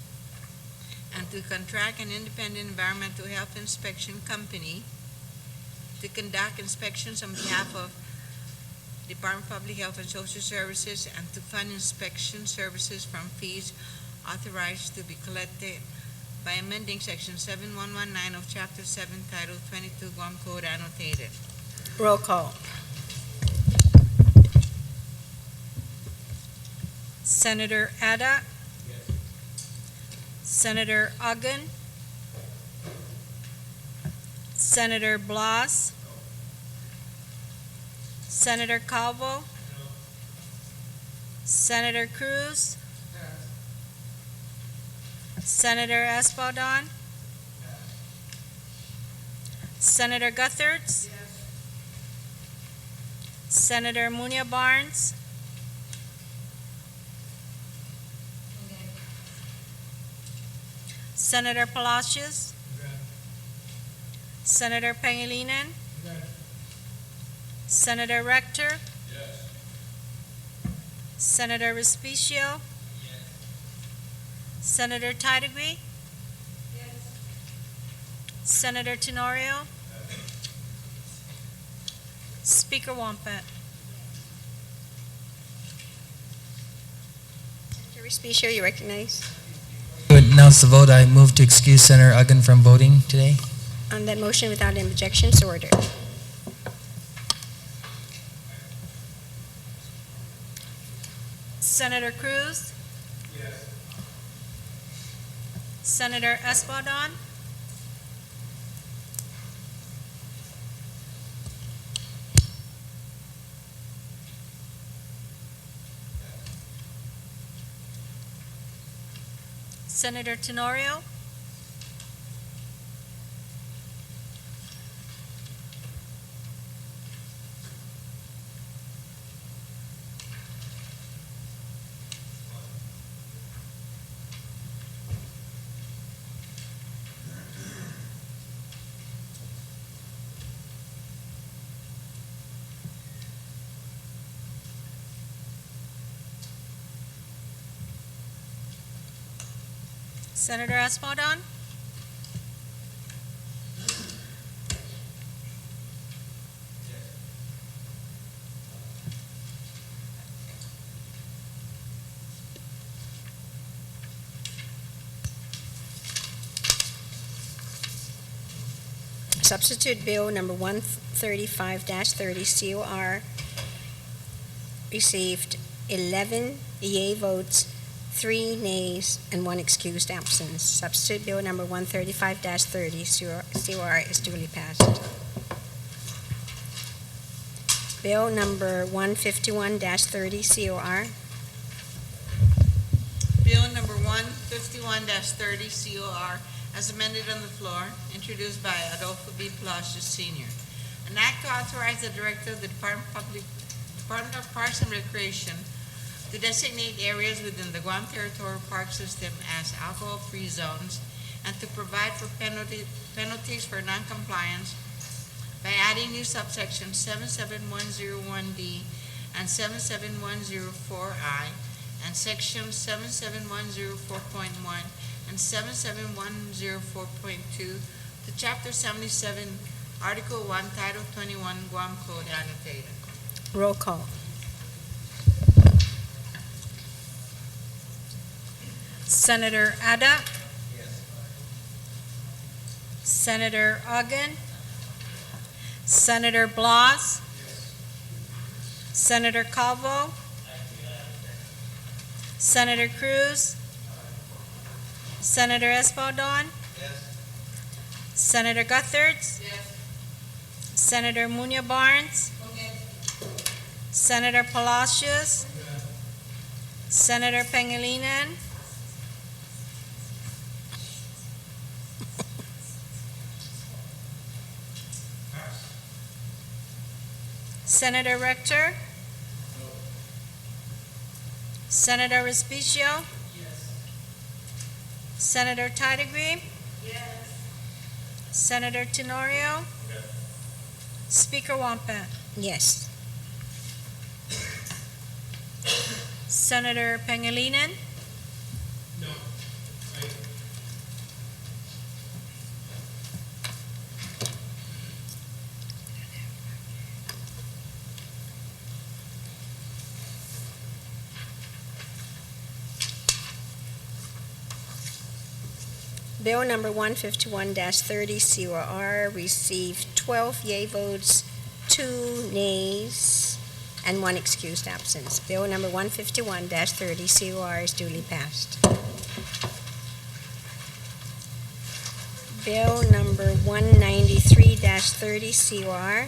and to contract an independent environmental health inspection company to conduct inspections on behalf of Department of Public Health and Social Services and to fund inspection services from fees authorized to be collected by amending Section 7119 of Chapter 7, Title 22 Guam Code annotated. Roll call. Senator Ada. Senator Agun. Senator Blas. Senator Calvo. Senator Cruz. Senator Espadon. Senator Gutherts. Senator Munia Barnes. Senator Palacios. Senator Pangilinan. Senator Rector. Senator Respicio. Senator Tidegui. Senator Tenorio. Speaker Wampet. Senator Respicio, you recognize? To announce the vote, I move to excuse Senator Uggan from voting today. On that motion, without any objection, so ordered. Senator Cruz. Senator Espadon. Senator Tenorio. Senator Espadon. Substitute Bill number 135-30 COR received 11 yea votes, 3 nays, and 1 excused absence. Substitute Bill number 135-30 COR is duly passed. Bill number 151-30 COR. Bill number 151-30 COR, as amended on the floor, introduced by Adolfo B. Palacios Sr. An act to authorize the Director of the Department of Parks and Recreation to designate areas within the Guam Territorial Park System as alcohol-free zones and to provide for penalties for noncompliance by adding new subsections 77101D and 77104I and sections 77104.1 and 77104.2 to Chapter 77, Article 1, Title 21, Guam Code annotated. Roll call. Senator Ada. Senator Ogden, Senator Blas, Senator Calvo, Senator Cruz, Senator Espadon, Senator Guthertz, Senator Munya Barnes, Senator Palacios, Senator Pangilinan, Senator Rector, Senator Respicio, Senator Tidegree, Senator Tenorio, Speaker Wampa, Yes. Senator Pangilinan, Bill number 151-30 COR received 12 yea votes, 2 nays, and 1 excused absence. Bill number 151-30 COR is duly passed. Bill number 193-30 COR.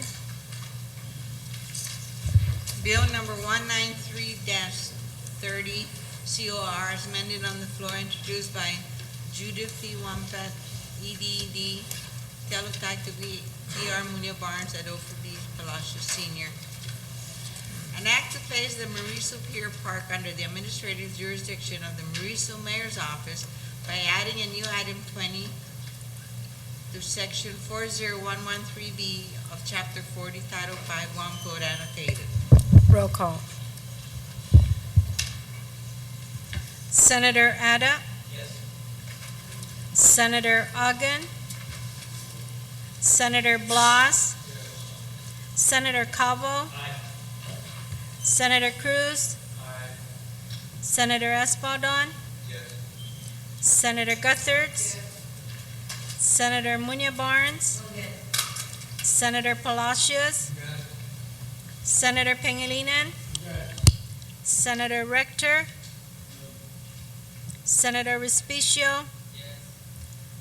Bill number 193-30 COR is amended on the floor, introduced by Judith P. Wampat, EDD, Telotagtabi, T.R. Munya Barnes, Adolfo B. Palacios Sr. An act to place the Mauricio Pier Park under the administrative jurisdiction of the Mauricio Mayor's Office by adding a new item 20 to section 40113B of chapter 40, title 5, Guam Code annotated. Roll call. Senator Ada, Senator Ogden, Senator Blas, Senator Calvo, Senator Cruz, Senator Espadon, Senator Guthertz, Senator Munya Barnes, Senator Palacios, Senator Pangilinan, Senator Rector, Senator Respicio,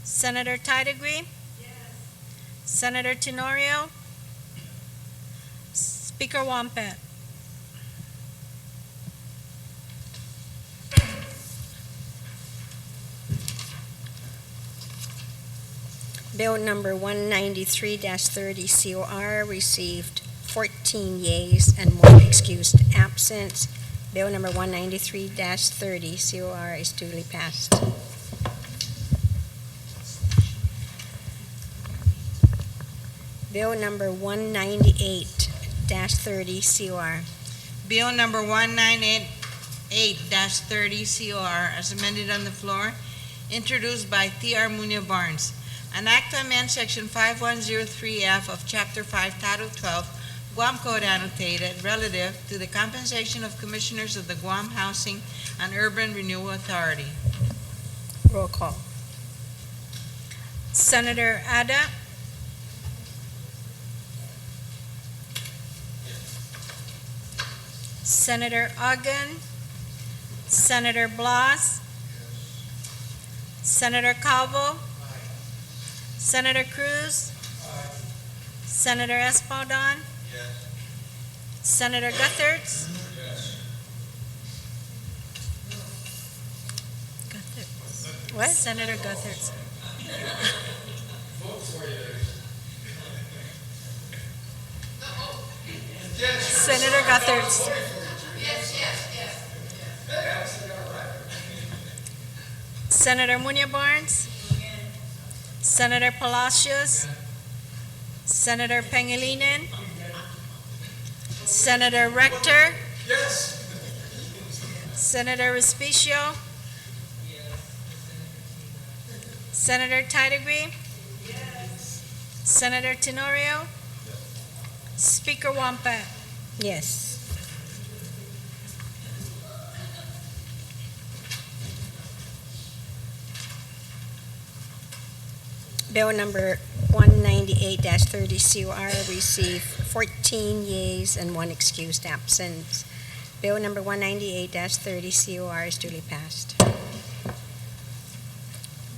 Senator Tidegree, Senator Tenorio, Speaker Wampat. Bill number 193-30 COR received 14 yeas and 1 excused absence. Bill number 193-30 COR is duly passed. Bill number 198-30 COR. Bill number 198-30 COR, as amended on the floor, introduced by T.R. Munya Barnes. An act to amend section 5103F of chapter 5, title 12, Guam Code annotated, relative to the compensation of commissioners of the Guam Housing and Urban Renewal Authority. Roll call. Senator Ada, Senator Ogden, Senator Blas, Senator Calvo, Senator Cruz, Senator Espadon, Senator Guthertz, What? Senator Guthertz. Senator Guthertz. Senator Munya Barnes, Senator Palacios, Senator Pangilinan, Senator Rector, Senator Respicio, Senator Tidegree, Senator Tenorio, Speaker Wampat. Yes. Bill number 198-30 COR received 14 yeas and 1 excused absence. Bill number 198-30 COR is duly passed.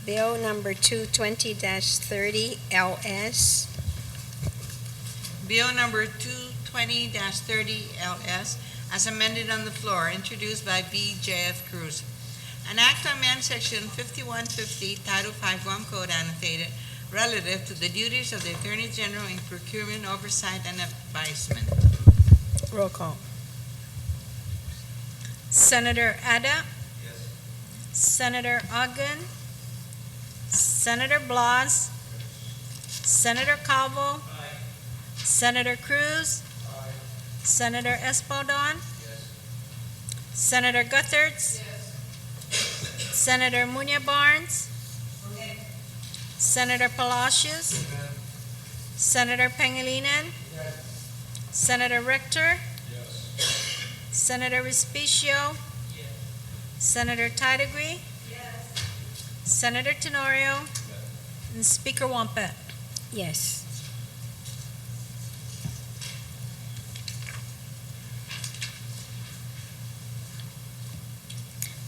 Bill number 220-30 LS. Bill number 220-30 LS, as amended on the floor, introduced by B.J.F. Cruz. An act to amend section 5150, Title 5 Guam Code annotated relative to the duties of the Attorney General in procurement, oversight, and advisement. Roll call. Senator Ada. Senator Ogden. Senator Blas. Senator Calvo. Senator Cruz. Senator Espaldon. Senator Guthertz. Senator Munya Barnes. Senator Palacios. Senator Pangilinan. Senator Rector. Senator Respicio. Senator Tidegree. Senator Tenorio. And Speaker Wampa. Yes.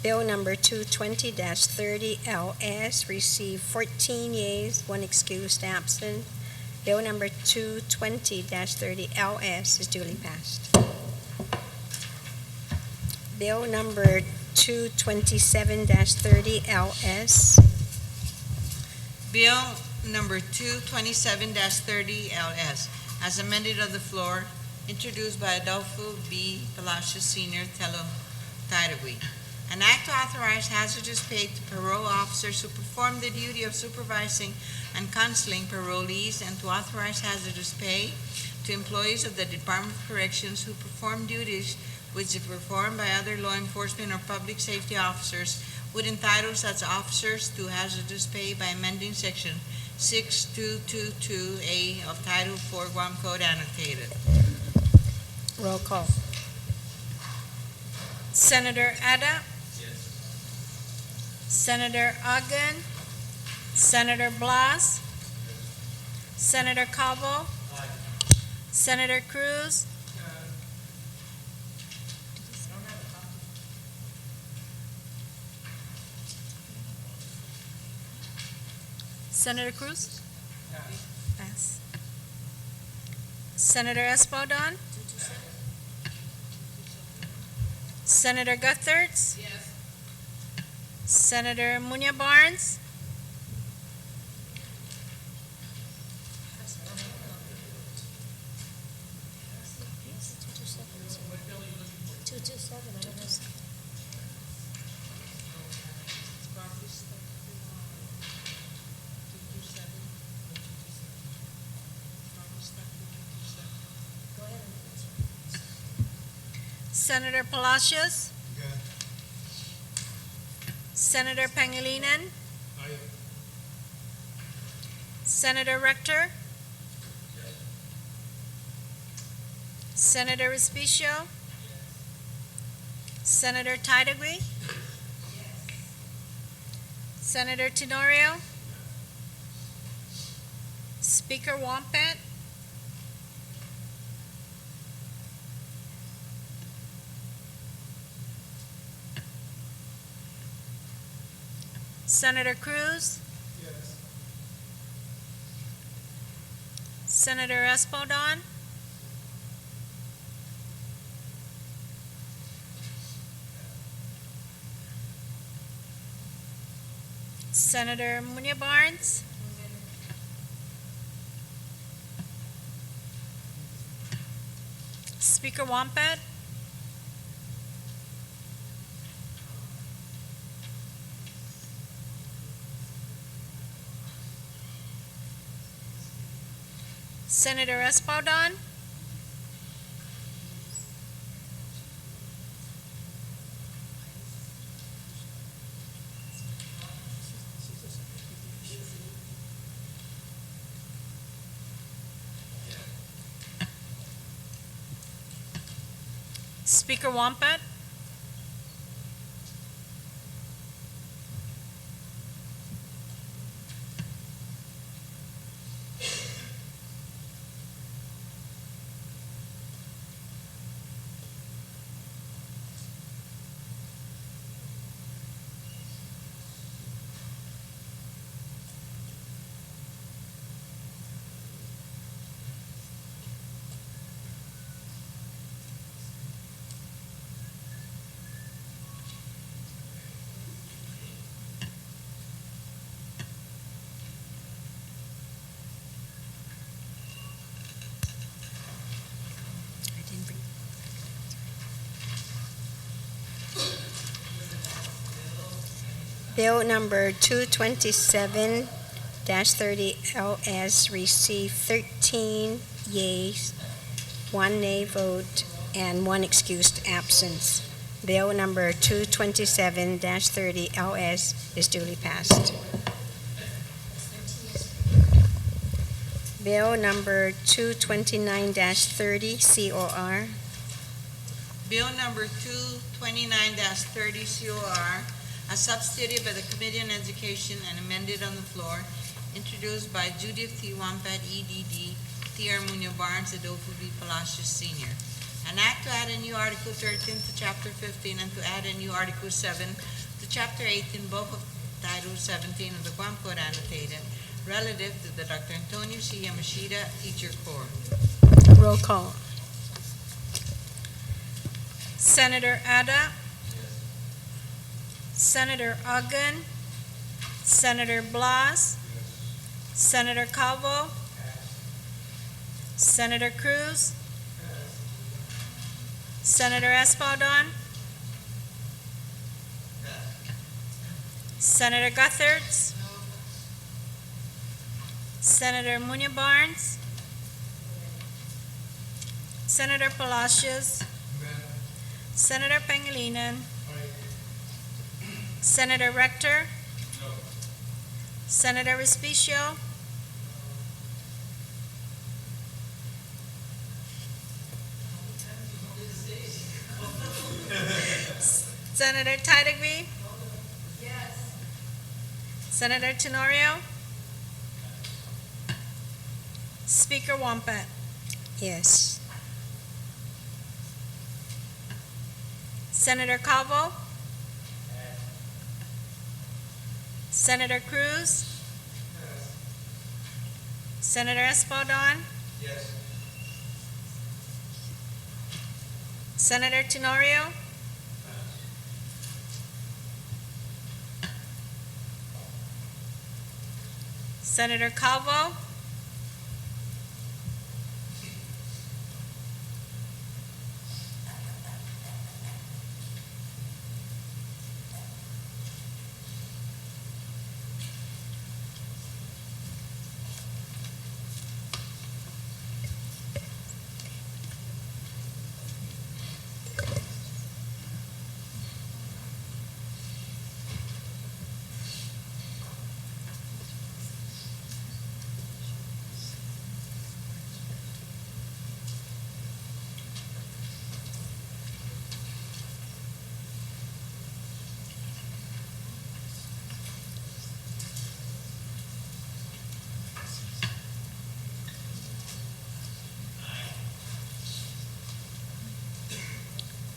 Bill number 220-30 LS received 14 yeas, 1 excused absent. Bill number 220-30 LS is duly passed. Bill number 227-30 LS. Bill number 227-30 LS, as amended on the floor, introduced by Adolfo B. Palacios Sr. Telo Tidegree. An act to authorize hazardous pay to parole officers who perform the duty of supervising and counseling parolees, and to authorize hazardous pay to employees of the Department of Corrections who perform duties which are performed by other law enforcement or public safety officers, would entitle such officers to hazardous pay by amending section 6222A of Title 4 Guam Code annotated. Roll call. Senator Ada. Senator Ogden. Senator Blas. Senator Calvo. Senator Cruz. Senator Cruz? Pass. Senator Espaldon? Senator Guthertz? Senator Munya Barnes? Senator Palacios? Senator Pangilinan? Senator Rector? Senator Respicio? Senator Tidegree? Senator Tenorio? Speaker Wampat? Senator Cruz? Senator Espaldon? Senator Munya Barnes? Speaker Wampat? Senator Espaldon? Speaker Wampat? Bill number 227-30 LS received 13 yeas, 1 nay vote, and 1 excused absence. Bill number 227-30 LS is duly passed. Bill number 229-30 COR. Bill number 229-30 COR, as substituted by the Committee on Education and amended on the floor, introduced by Judith T. Wampat, EDD, T.R. Munoz Barnes, Adolfo V. Palacios Sr. An act to add a new Article 13 to Chapter 15 and to add a new Article 7 to Chapter 18, both of Title 17 of the Guam Code annotated, relative to the Dr. Antonio C. Yamashita Teacher Corps. Roll call. Senator Ada. Senator Ogden. Senator Blas. Senator Calvo. Senator Cruz. Senator Espaldon. Senator Guthertz. Senator Munoz Barnes. Senator Palacios. Senator Pangilinan. Senator Rector. Senator Respicio. Senator Tydegby. Senator Tenorio. Speaker Wampat. Yes. Senator Calvo. Senator Cruz. Senator Espaldon. Senator Tenorio. Senator Calvo.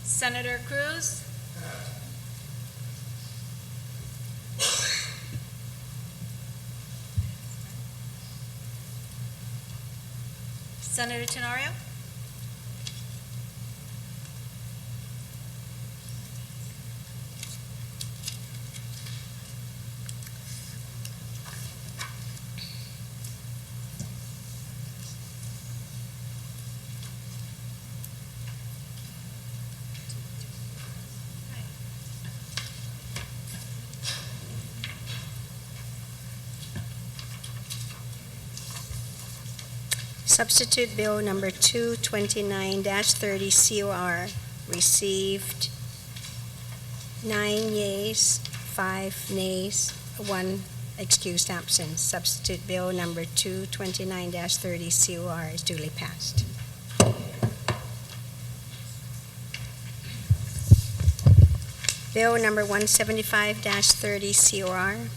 Senator Cruz. Senator Tenorio. Substitute Bill number 229-30 COR received 9 yeas, 5 nays, 1 excused absence. Substitute Bill number 229-30 COR is duly passed. Bill number 175-30 COR.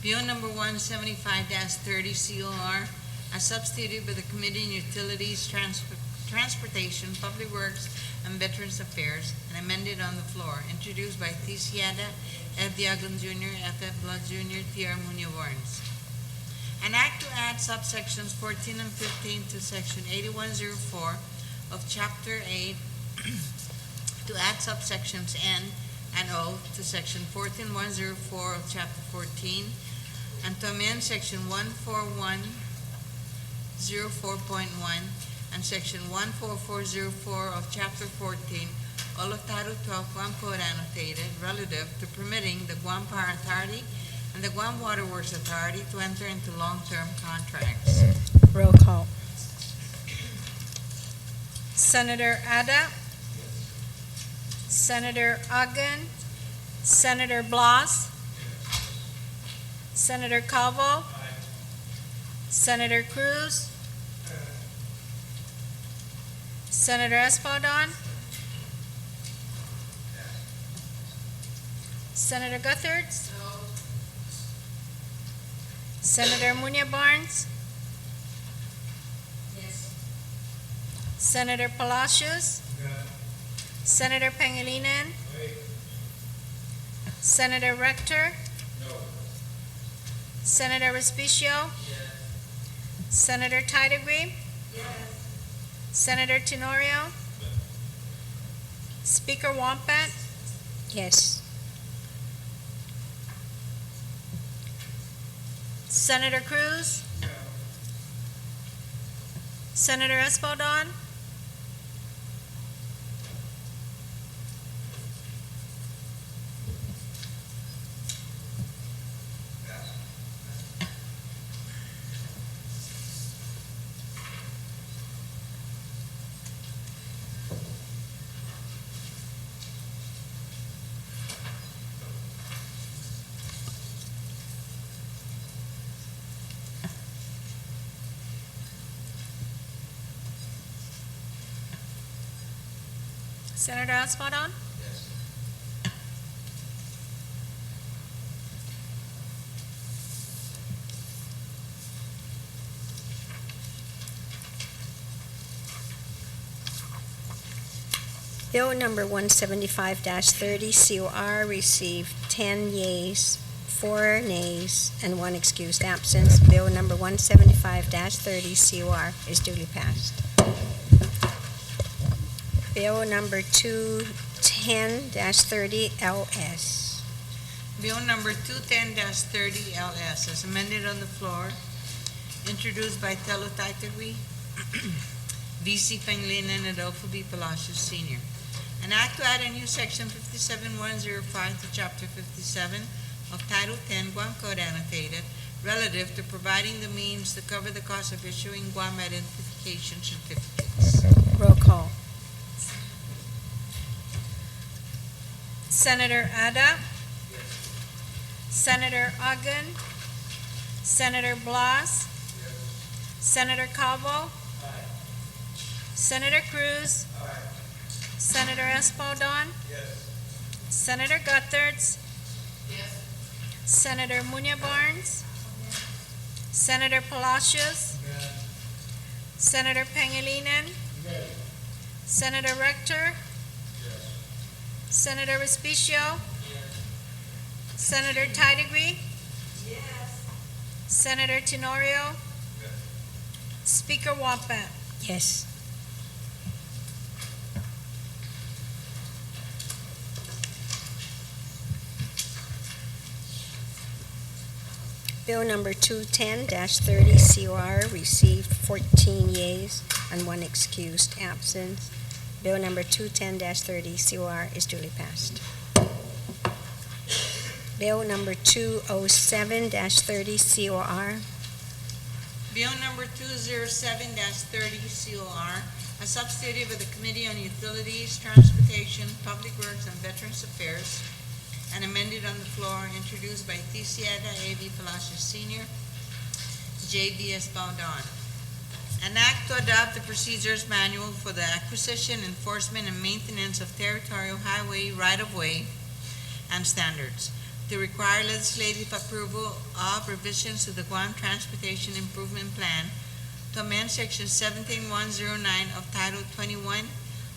Bill number 175-30 COR, as substituted by the Committee on Utilities, Transportation, Public Works, and Veterans Affairs, and amended on the floor, introduced by T. Siada, F. Diagon Jr., F. F. Blood Jr., T.R. Munoz Barnes. An act to add subsections 14 and 15 to section 8104 of Chapter 8, to add subsections N and O to section 14104 of Chapter 14, and to amend section 14104.1 and Section 14404 of Chapter 14, all of Title 12 Guam Code annotated relative to permitting the Guam Power Authority and the Guam Water Works Authority to enter into long-term contracts. Roll call. Senator Ada, Senator Ogden, Senator Blas, Senator Calvo, Senator Cruz, Senator Espadon, Senator Guthertz, Senator Munya Barnes, Senator Palacios, Senator Pangilinan, Senator Rector, Senator Respicio, Senator Tidegree, Senator Tenorio, Speaker Wampat, Yes. Senator Cruz, Senator Espadon, Senator Espadon, Bill number 175-30 COR received 10 yeas, 4 nays, and 1 excused absence. Bill number 175-30 COR is duly passed. Bill number 210-30 LS. Bill number 210-30 LS, as amended on the floor, introduced by Telo Tidegree, V.C. Pangilinan, and Adolfo B. Palacios Sr. An act to add a new section 57105 to Chapter 57 of Title 10 Guam Code annotated relative to providing the means to cover the cost of issuing Guam identification certificates. Roll call. Senator Ada, Senator Ogden, Senator Blas, Senator Calvo, Senator Cruz, Senator Espadon, Senator Guthertz, Senator Munya Barnes, Senator Palacios, Senator Pangilinan, Senator Rector, Senator Respicio, Senator Tidegree, Senator Tenorio, Speaker Wampat. Yes. Bill number 210-30 COR received 14 yeas and 1 excused absence. Bill number 210-30 COR is duly passed. Bill number 207-30 COR. Bill number 207-30 COR, a substitutive of the Committee on Utilities, Transportation, Public Works, and Veterans Affairs, and amended on the floor, introduced by Tisiada A.V. Palacios Sr., J.B. Espadon. An act to adopt the procedures manual for the acquisition, enforcement, and maintenance of territorial highway right-of-way and standards, to require legislative approval of revisions to the Guam Transportation Improvement Plan to amend Section 17109 of Title 21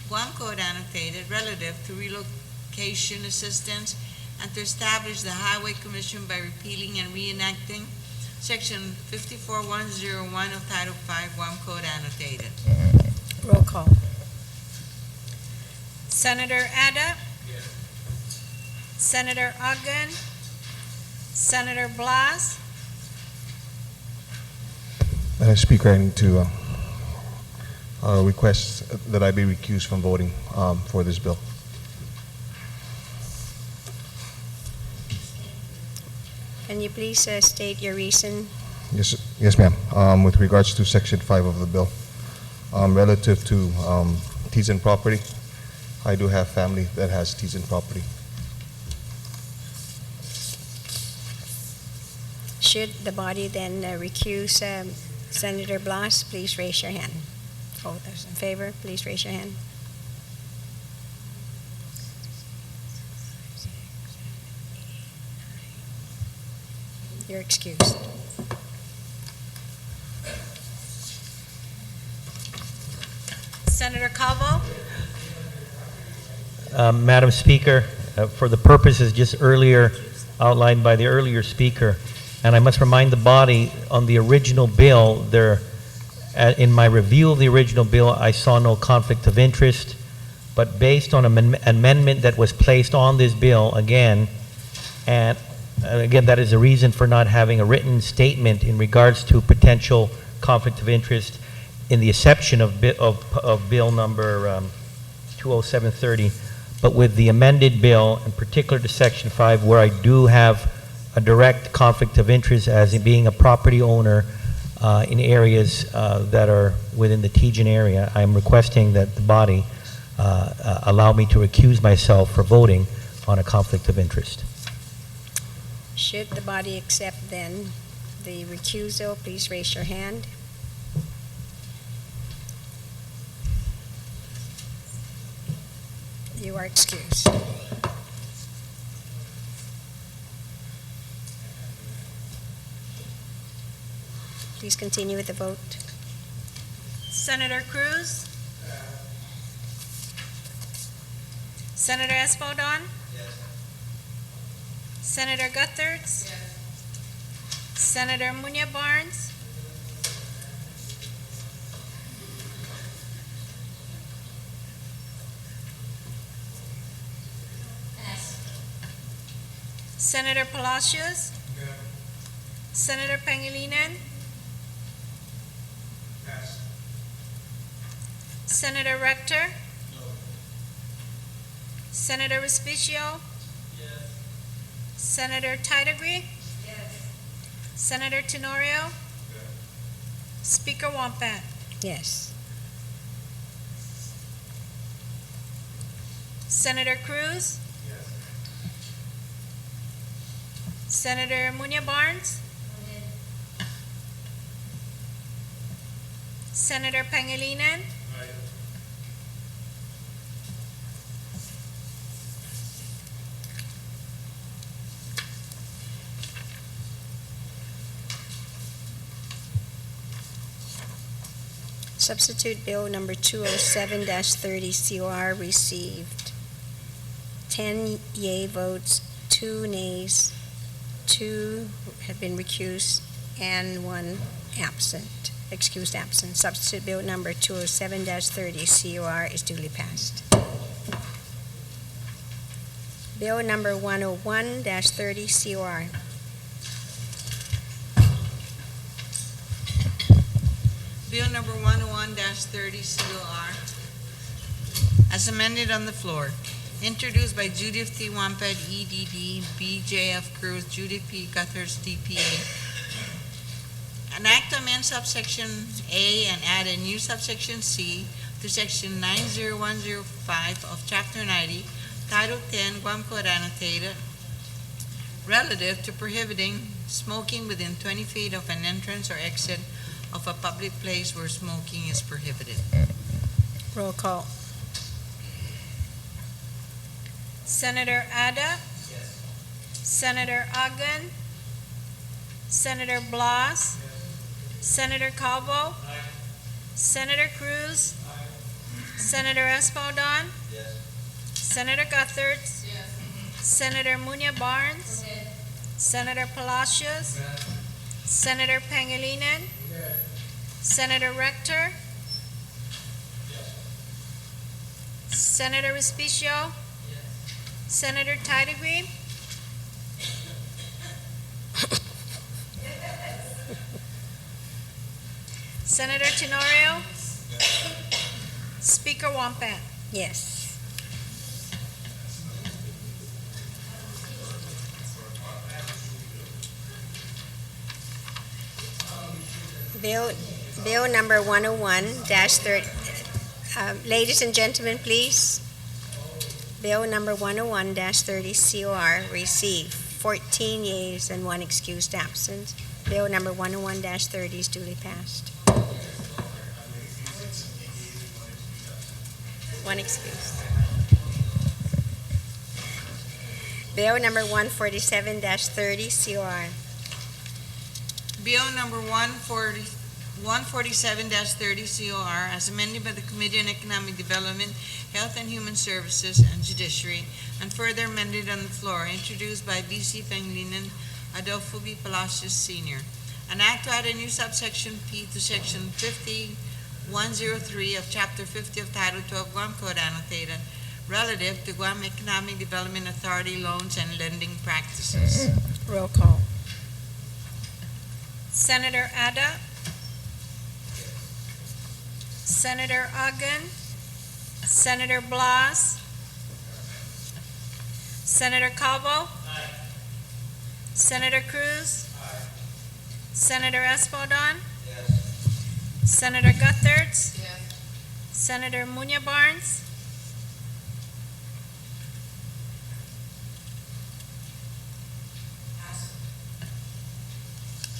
Guam Code annotated relative to relocation assistance, and to establish the Highway Commission by repealing and reenacting Section 54101 of Title 5 Guam Code annotated. Roll call. Senator Ada, Senator Ogden, Senator Blas, Madam Speaker, I need to request that I be recused from voting for this bill. Can you please state your reason? Yes, ma'am. With regards to Section 5 of the bill, relative to Tizen property, I do have family that has Tizen property. Should the body then recuse Senator Blas, please raise your hand. All those in favor, please raise your hand. You're excused. Senator Calvo. Madam Speaker, for the purposes just earlier outlined by the earlier speaker, and I must remind the body on the original bill, in my review of the original bill, I saw no conflict of interest, but based on an amendment that was placed on this bill again, and again, that is a reason for not having a written statement in regards to potential conflict of interest in the exception of bill number 20730, but with the amended bill, in particular to Section 5, where I do have a direct conflict of interest as in being a property owner in areas that are within the Tijen area, I am requesting that the body allow me to recuse myself for voting on a conflict of interest. Should the body accept then the recusal, please raise your hand. You are excused. Please continue with the vote. Senator Cruz. Senator Espaldon. Senator Guthertz. Senator Munya Barnes. Senator Palacios. Senator Pangilinan. Senator Rector. Senator Respicio. Senator Tidegree. Senator Tenorio. Speaker Wampat. Yes. Senator Cruz. Senator Munya Barnes. Senator Pangilinan. Substitute Bill number 207-30 COR received 10 yea votes, 2 nays, 2 have been recused, and 1 absent, excused absent. Substitute Bill number 207-30 COR is duly passed. Bill number 101-30 COR. Bill number 101-30 COR, as amended on the floor, introduced by Judith T. Wampat, EDD, BJF Cruz, Judith P. Guthers, DPA. An act to amend subsection A and add a new subsection C to section 90105 of Chapter 90, Title 10, Guam Code Annotated, relative to prohibiting smoking within 20 feet of an entrance or exit of a public place where smoking is prohibited. Roll call. Senator Ada. Senator Agun. Senator Blas. Senator Calvo. Senator Cruz. Senator Espaldon. Senator Guthertz. Senator Munya Barnes. Senator Palacios. Senator Pangilinan. Senator Rector. Senator Respicio. Senator Tidegree. Senator Tenorio. Speaker Wampat. Yes. Bill number 101-30. Ladies and gentlemen, please. Bill number 101-30 COR received 14 yeas and 1 excused absence. Bill number 101-30 is duly passed. 1 excused. Bill number 147-30 COR. Bill number 147-30 COR, as amended by the Committee on Economic Development, Health and Human Services, and Judiciary, and further amended on the floor, introduced by V.C. Pangilinan Adolfo B. Palacios Sr. An act to add a new subsection P to section 50-103 of Chapter 50 of Title 12 Guam Code Annotated, relative to Guam Economic Development Authority loans and lending practices. Roll call. Senator Ada. Senator Ogden. Senator Blas. Senator Calvo. Senator Cruz. Senator Espaldon. Senator Guthertz. Senator Munya Barnes.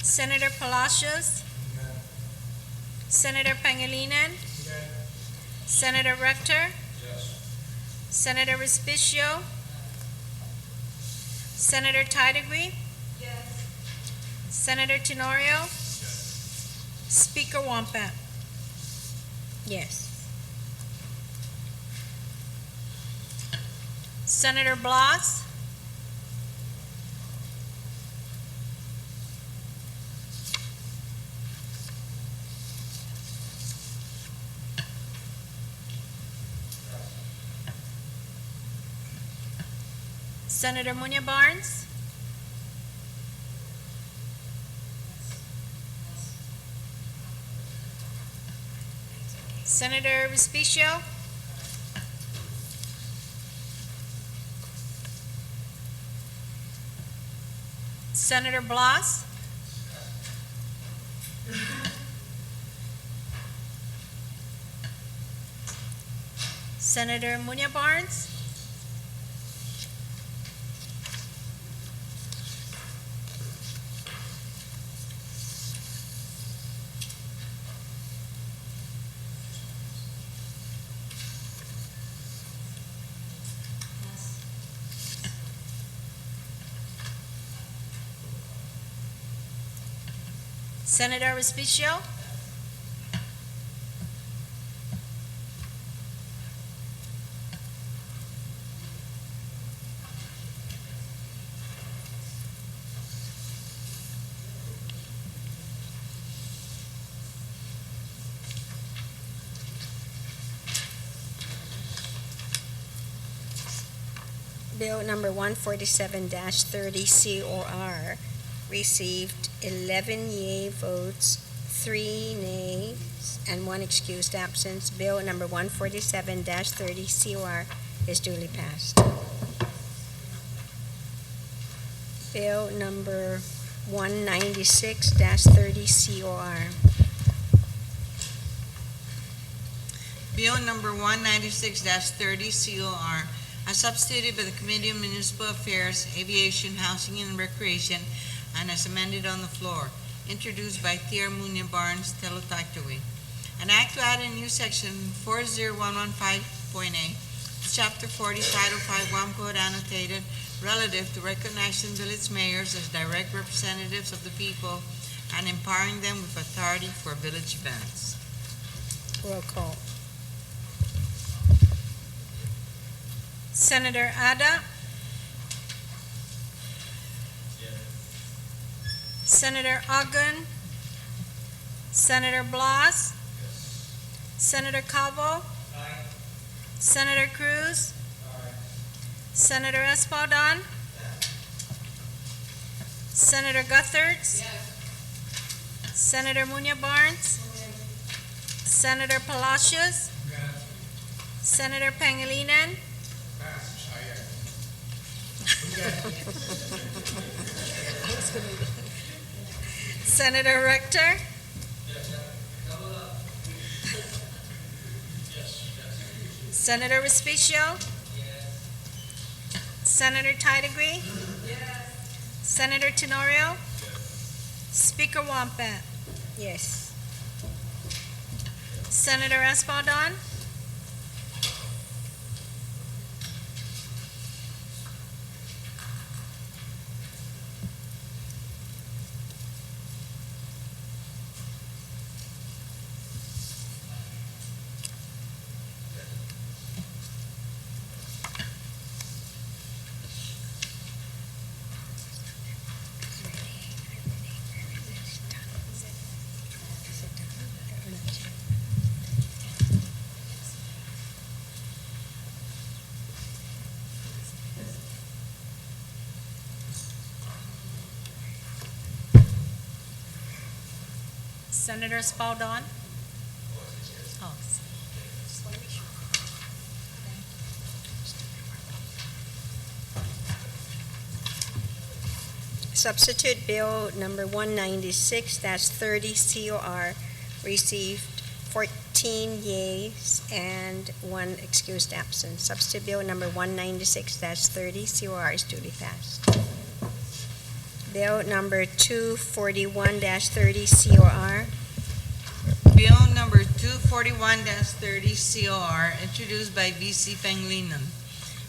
Senator Palacios. Senator Pangilinan. Senator Rector. Senator Respicio. Senator Tidegree. Senator Tenorio. Speaker Wampat. Yes. Senator Blas. Senator Munya Barnes. Senator Respicio. Senator Blas. Senator Munya Barnes. Senator Respicio. Bill number 147-30 COR received 11 yea votes, 3 nays, and 1 excused absence. Bill number 147-30 COR is duly passed. Bill number 196-30 COR. Bill number 196-30 COR, as substituted by the Committee on Municipal Affairs, Aviation, Housing, and Recreation, and as amended on the floor, introduced by Tia Munya Barnes Telotactui. An act to add a new section 40115.a to Chapter 40, Title 5 Guam Code Annotated, relative to recognizing village mayors as direct representatives of the people and empowering them with authority for village events. Roll call. Senator Ada. Senator Ogden. Senator Blas. Senator Calvo. Senator Cruz. Senator Espaldon. Senator Guthertz. Senator Munya Barnes. Senator Palacios. Senator Pangilinan, Senator Rector, Senator Respicio, Senator Tidegree, Senator Tenorio, Speaker Wampat, Yes. Senator Espadon, Senator Spaldon. Oh, Substitute Bill number 196-30 COR received 14 yeas and 1 excused absence. Substitute Bill number 196-30 COR is duly passed. Bill number 241-30 COR. Bill number 241-30 COR, introduced by V.C. Pangilinan.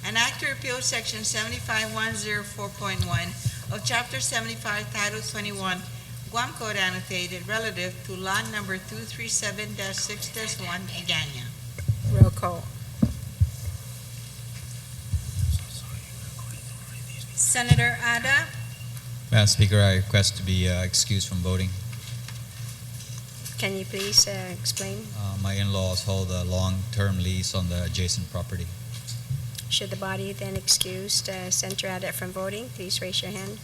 An act to repeal section 75104.1 of chapter 75, title 21, Guam Code annotated relative to law number 237-6-1, Aganya. Roll call. Senator Ada, Madam Speaker, I request to be excused from voting. Can you please explain? My in-laws hold a long-term lease on the adjacent property. Should the body then excuse Senator Adet from voting? Please raise your hand.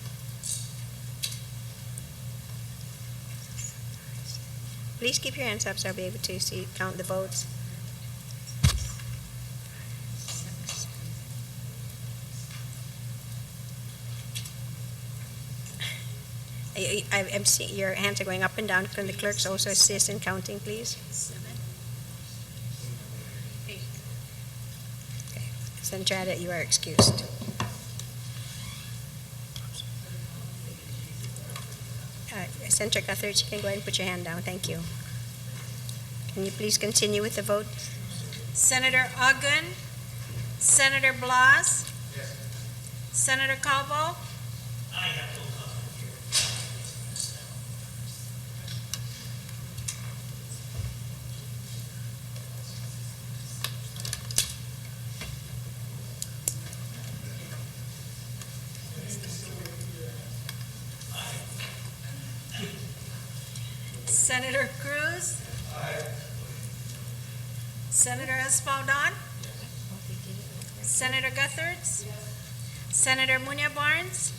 Please keep your hands up so I'll be able to count the votes. I'm seeing your hands are going up and down. Can the clerks also assist in counting, please? Okay. Senator Adet, you are excused. Senator Guthrie, you can go ahead and put your hand down. Thank you. Can you please continue with the vote? Senator Ogden, Senator Blas, Senator Calvo, Senator Cruz, Senator Espaldon, Senator Gutherts, Senator Munya Barnes,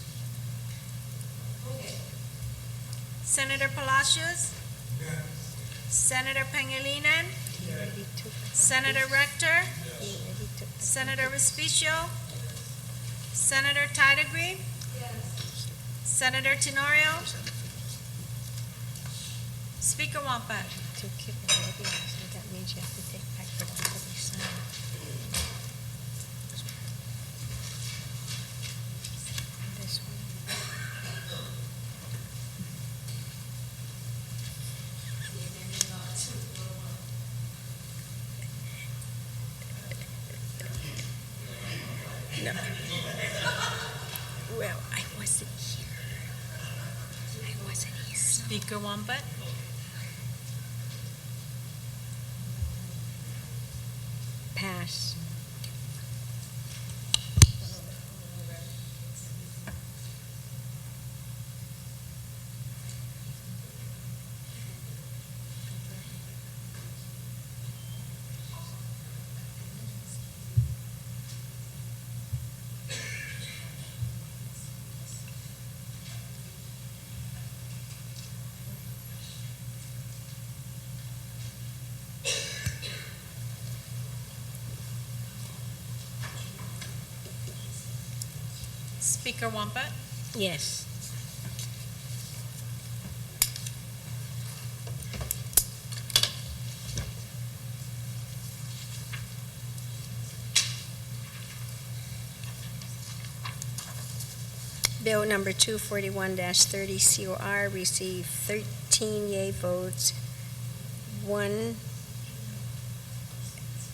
Senator Palacios, Senator Pangilinan, Senator Rector, Senator Respicio, Senator Tidegree, Senator Tenorio, Speaker Wampat. That means you have to take back for them to be signed. This one. No. Well, I wasn't here. I wasn't here. Speaker Wampat. Pass. Speaker Wampat, Yes. Bill number 241-30 COR received 13 yea votes, 1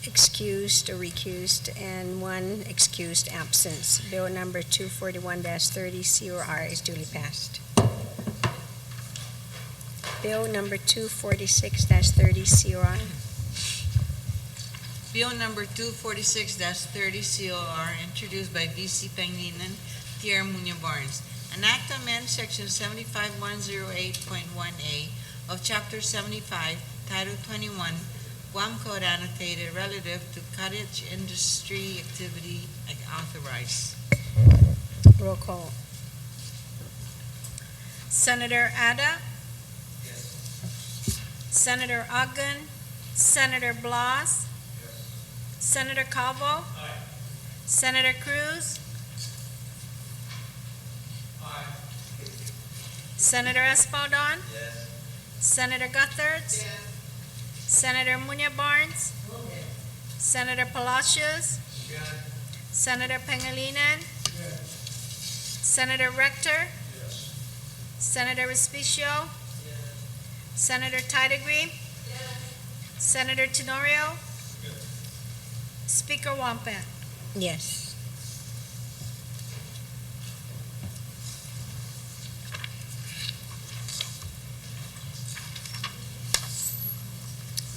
excused or recused, and 1 excused absence. Bill number 241-30 COR is duly passed. Bill number 246-30 COR. Bill number 246-30 COR, introduced by V.C. Pangilinan, Tierra Muñoz Barnes. An act to amend section 75108.1A of chapter 75, title 21, Guam Code annotated relative to cottage industry activity authorized. Roll call. Senator Ada, Senator Ogden, Senator Blas, Senator Calvo, Senator Cruz, Senator Espadon, Senator Guthertz, Senator Muñoz Barnes, Senator Palacios, Senator Pangilinan, Senator Rector, Senator Respicio, Senator Tidegree, Senator Tenorio, Speaker Wampat. Yes.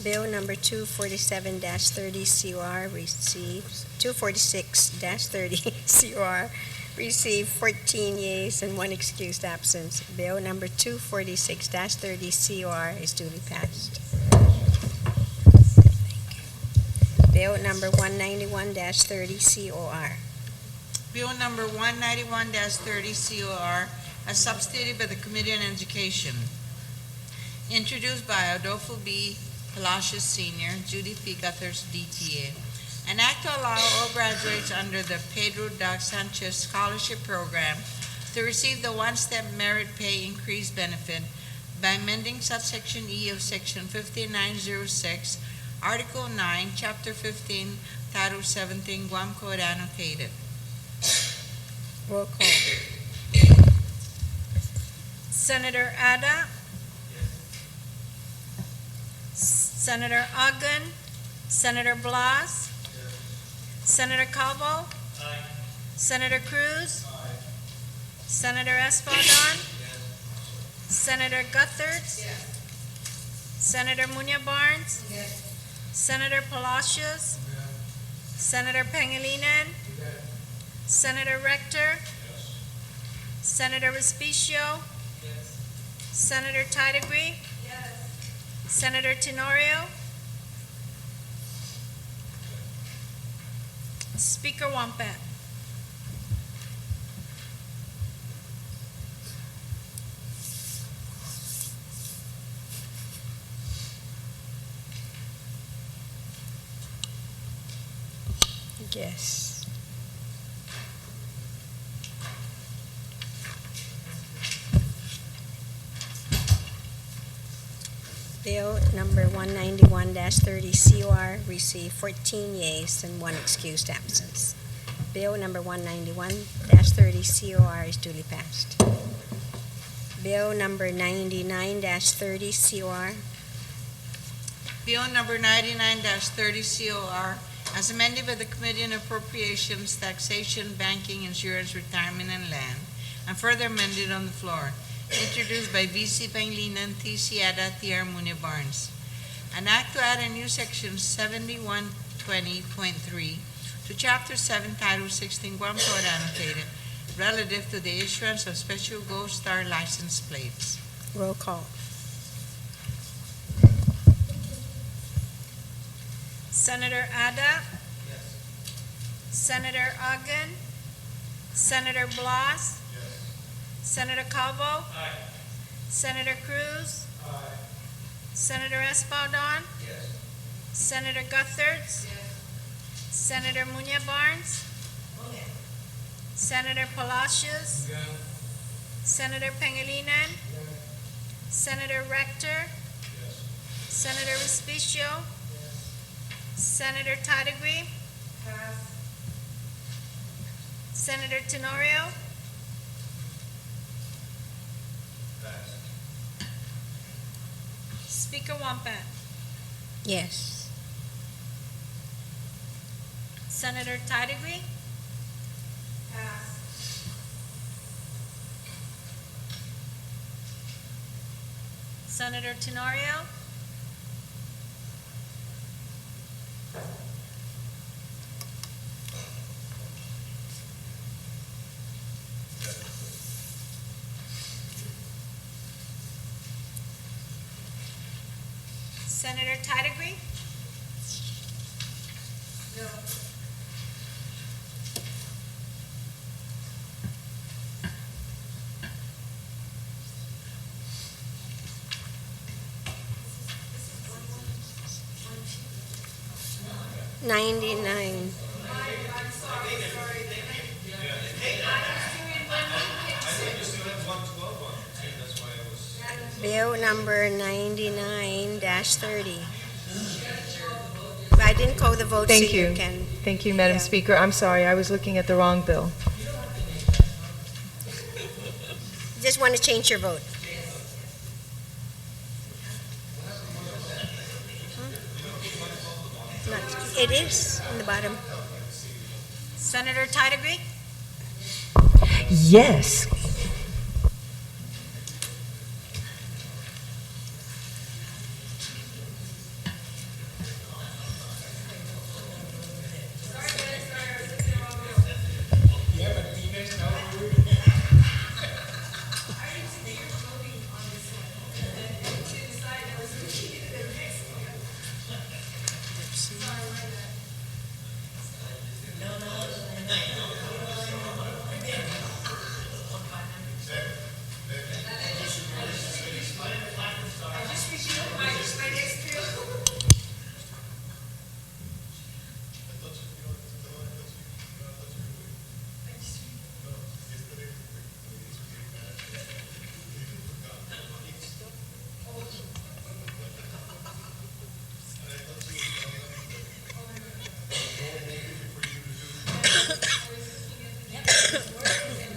Bill number 247-30 COR received, 246-30 COR received 14 yeas and 1 excused absence. Bill number 246-30 COR is duly passed. Bill number 191-30 COR. Bill number 191-30 COR, as substituted by the Committee on Education, introduced by Adolfo B. Palacios Sr., Judy P. Guthertz, DTA. An act to allow all graduates under the Pedro Dag Sanchez Scholarship Program to receive the one-step merit pay increase benefit by amending subsection E of section 5906, Article 9, Chapter 15, Title 17, Guam Code annotated. Roll call. Senator Ada, Senator Ogden, Senator Blas, Senator Calvo, Senator Cruz, Senator Espadon, Senator Guthertz, Senator Muñoz Barnes, Senator Palacios, Senator Pangilinan, Senator Rector, Senator Respicio, Senator Tidegree, Senator Tenorio, Speaker Wampat. Yes. Bill number 191-30 COR received 14 yeas and 1 excused absence. Bill number 191-30 COR is duly passed. Bill number 99-30 COR. Bill number 99-30 COR, as amended by the Committee on Appropriations, Taxation, Banking, Insurance, Retirement, and Land, and further amended on the floor, introduced by V.C. Pangilinan, T.C. Ada, Tierra Muñoz Barnes. An act to add a new section 7120.3 to Chapter 7, Title 16, Guam Code annotated, relative to the issuance of special Gold Star license plates. Roll call. Senator Ada, Senator Ogden, Senator Blas, Senator Calvo, Senator Cruz, Senator Espadon, Senator Guthertz, Senator Muñoz Barnes, Senator Palacios. Senator Pangilinan. Senator Rector. Senator Respicio. Senator Tadagri. Senator Tenorio. Speaker Wampat. Yes. Senator Tadagri. Senator Tenorio. Senator Tadagri. No. 99. Bill number 99-30. I didn't call the vote, so Thank you you. can. Thank you, Madam Yeah. Speaker. I'm sorry, I was looking at the wrong bill. Just want to change your vote. It is in the bottom. Senator Tadagri. Yes.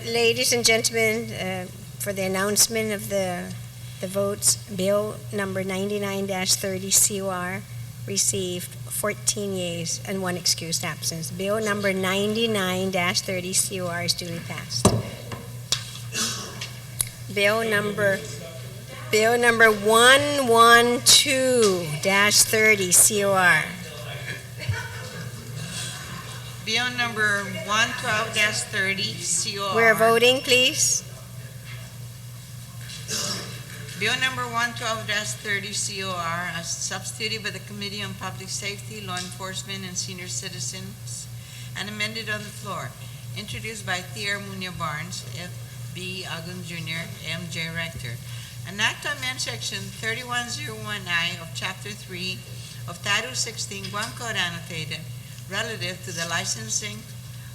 Ladies and gentlemen, for the announcement of the votes, Bill number 99-30 COR received 14 yeas and 1 excused absence. Bill number 99-30 COR is duly passed. Bill number 112-30 COR. Bill number 112-30 COR. We're voting, please. Bill number 112-30 COR, as substituted by the Committee on Public Safety, Law Enforcement, and Senior Citizens, and amended on the floor. Introduced by Thea Munya Barnes, F.B. Agun Jr., M.J. Rector. An act to amend Section 3101I of Chapter 3 of Title 16 Guam Code Annotated relative to the licensing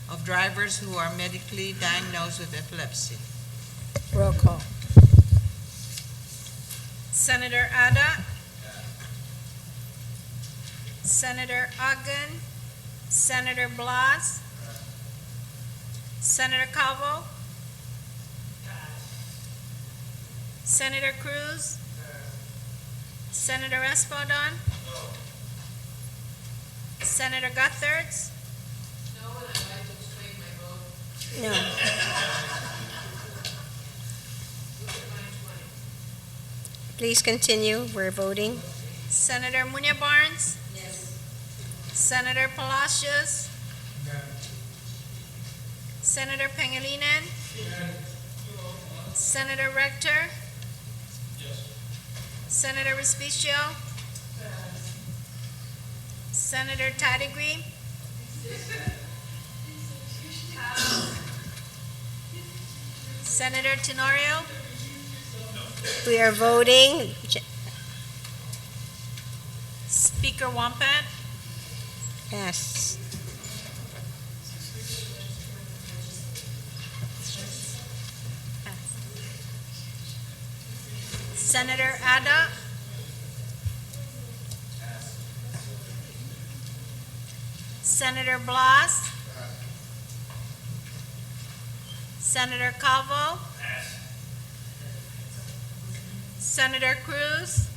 of drivers who are medically diagnosed with epilepsy. Roll call. Senator Ada. Senator Agun. Senator Blas. Senator Calvo. Senator Cruz. Senator Espadon. Senator Guthertz. No, and I'd like to explain my vote. No. Please continue. We're voting. Senator Munya Barnes. Yes. Senator Palacios. Senator Pangilinan. Senator Rector. Senator Respicio. Senator Tadagri. Senator Tenorio. We are voting. Speaker Wampat. Yes. Senator Ada. Senator Blas. Senator Calvo. Senator Cruz.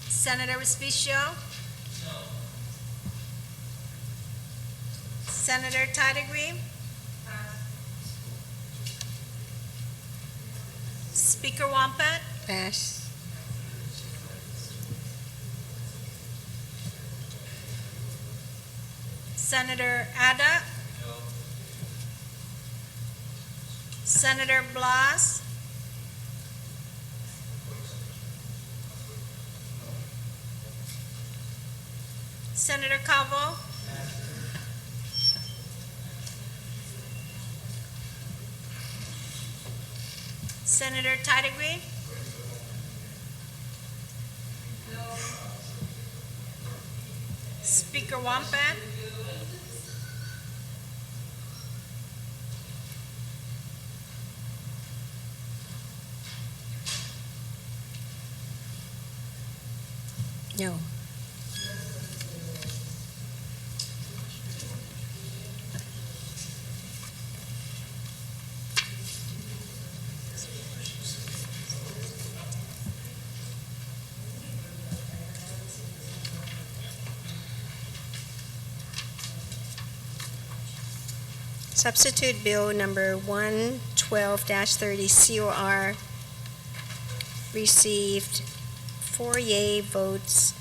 Senator Respicio. Senator Tatagreen. Speaker Wampat. Pass. Senator Ada. Senator Blas. Senator Calvo. Senator Tatagreen. Speaker Wampat. No. Substitute Bill number 112-30 COR received 4 yea votes,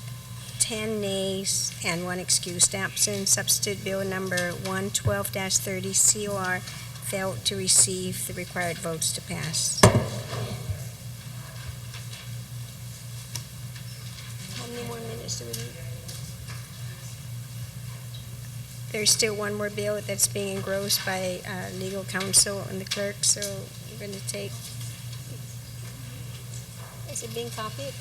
10 nays, and 1 excused absence. Substitute Bill number 112-30 COR failed to receive the required votes to pass. How many more minutes do we need? There's still one more bill that's being engrossed by legal counsel and the clerk, so we're going to take. Is it being copied?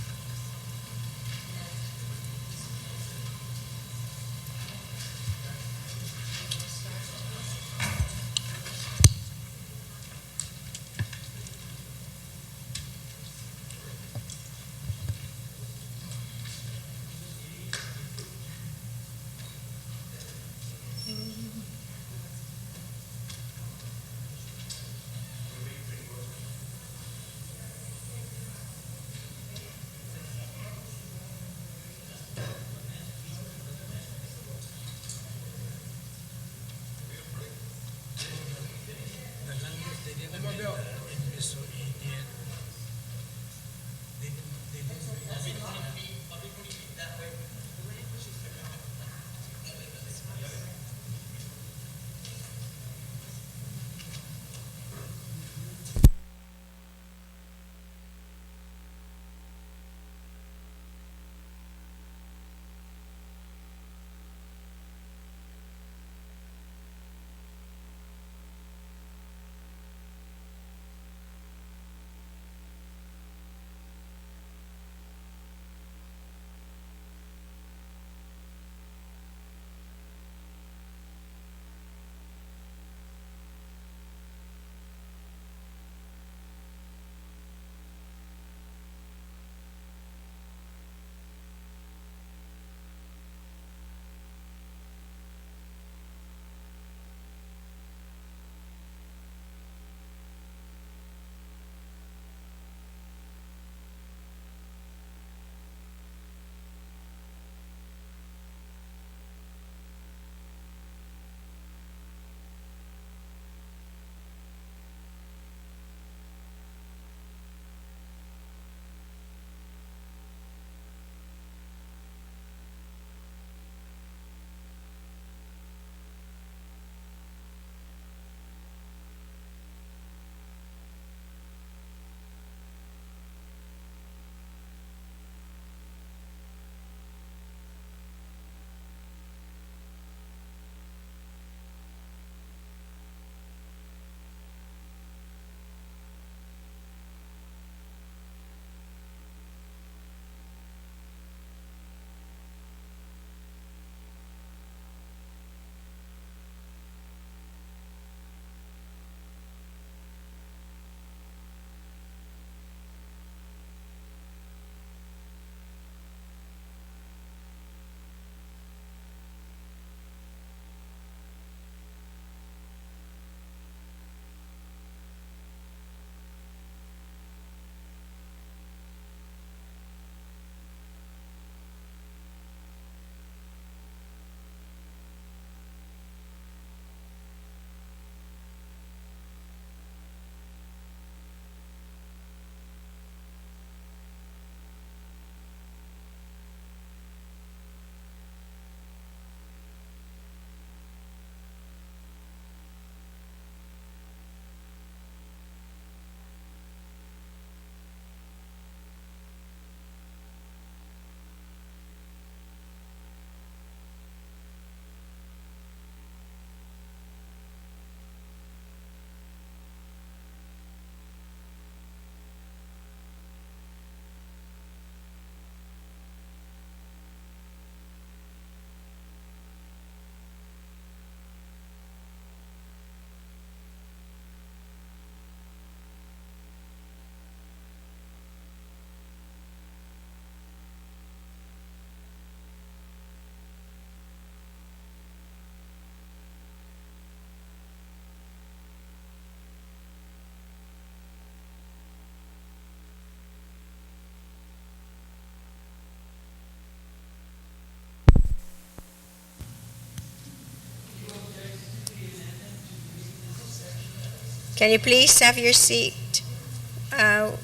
Can you please have your seat?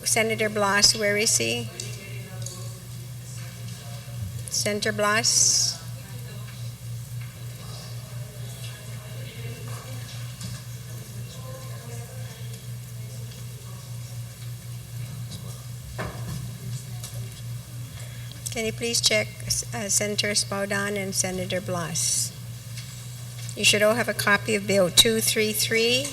Senator Blas, where is he? Senator Blas? Can you please check Senator Espaldon and Senator Blas? You should all have a copy of Bill 233.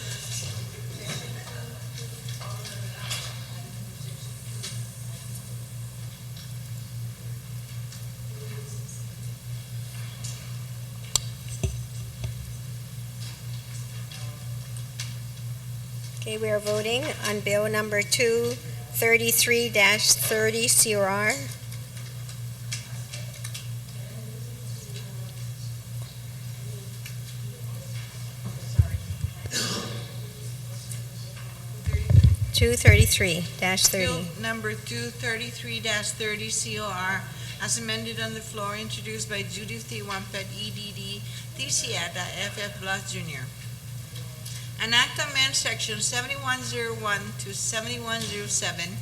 Okay, we are voting on Bill number 233-30 COR. Bill 233-30. Number 233-30 COR, as amended on the floor, introduced by Judith T. Wampet, EDD, TCATA, FF Blas Jr. An act to amend section 7101 to 7107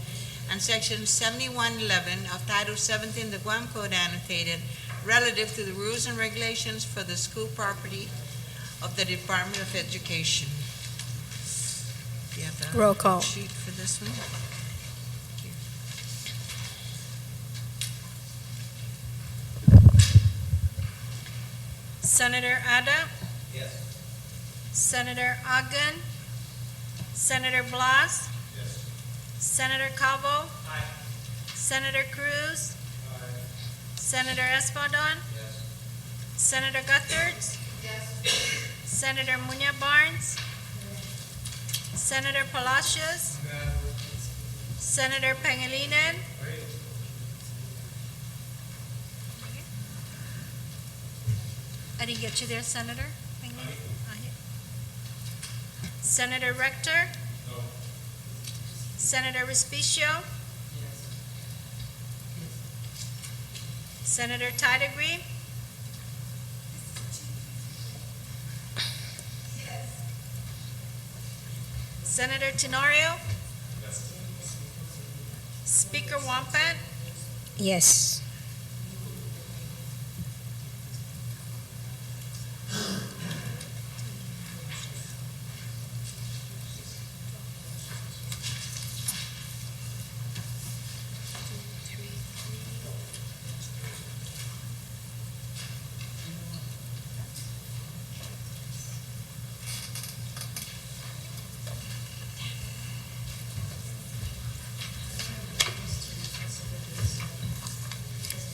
and section 7111 of Title 17 the Guam Code annotated relative to the rules and regulations for the school property of the Department of Education. Do you have the Roll call. sheet for this one? Senator Ada? Yes. Senator Ogden? Senator Blas? Yes. Senator Calvo? Aye. Senator Cruz? Aye. Senator Espaldon? Yes. Senator Gutherts? Yes. Senator Munya Barnes? Senator Palacios? No. Senator Pangilinan? I didn't get you there, Senator. Senator Rector? No. Senator Respicio? Yes. Senator Tidegree? Yes. Senator Tenorio? Yes. Speaker Wampat? Yes.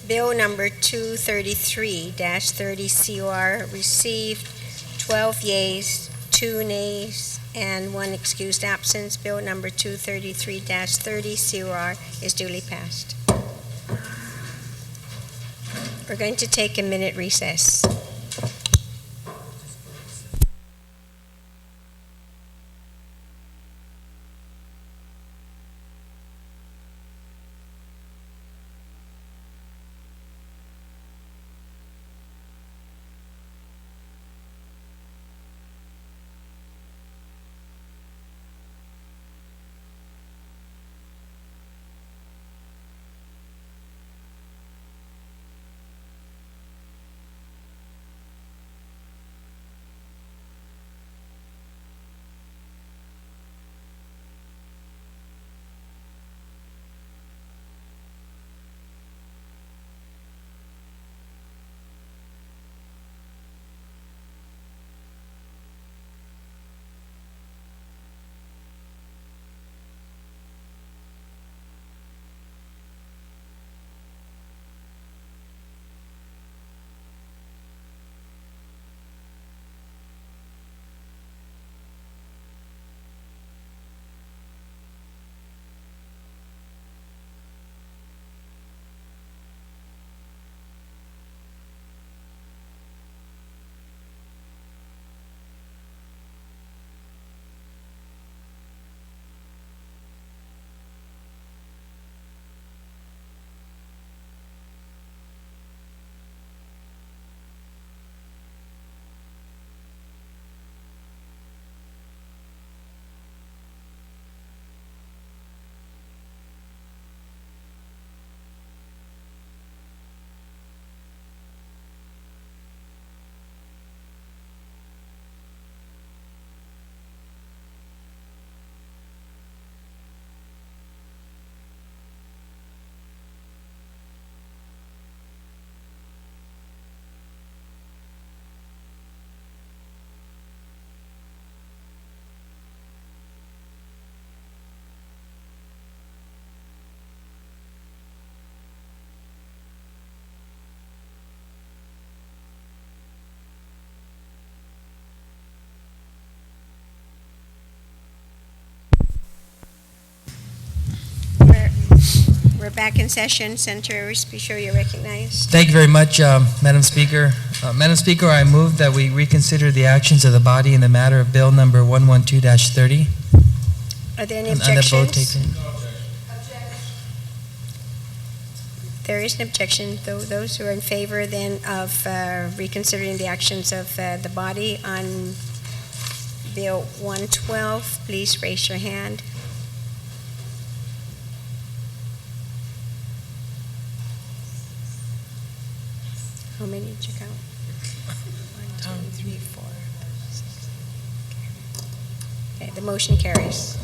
Bill number 233-30 COR received 12 yeas, 2 nays, and 1 excused absence. Bill number 233-30 COR is duly passed. We're going to take a minute recess. back in session. Senator Respicio, you're recognized. Thank you very much, Madam Speaker. Madam Speaker, I move that we reconsider the actions of the body in the matter of Bill number 112-30. Are there any And the vote objections? taken. There is an objection. Those who are in favor then of reconsidering the actions of the body on Bill 112, please raise your hand. How many did you count? 1, 2, 3, 4, 6. Okay, the motion carries.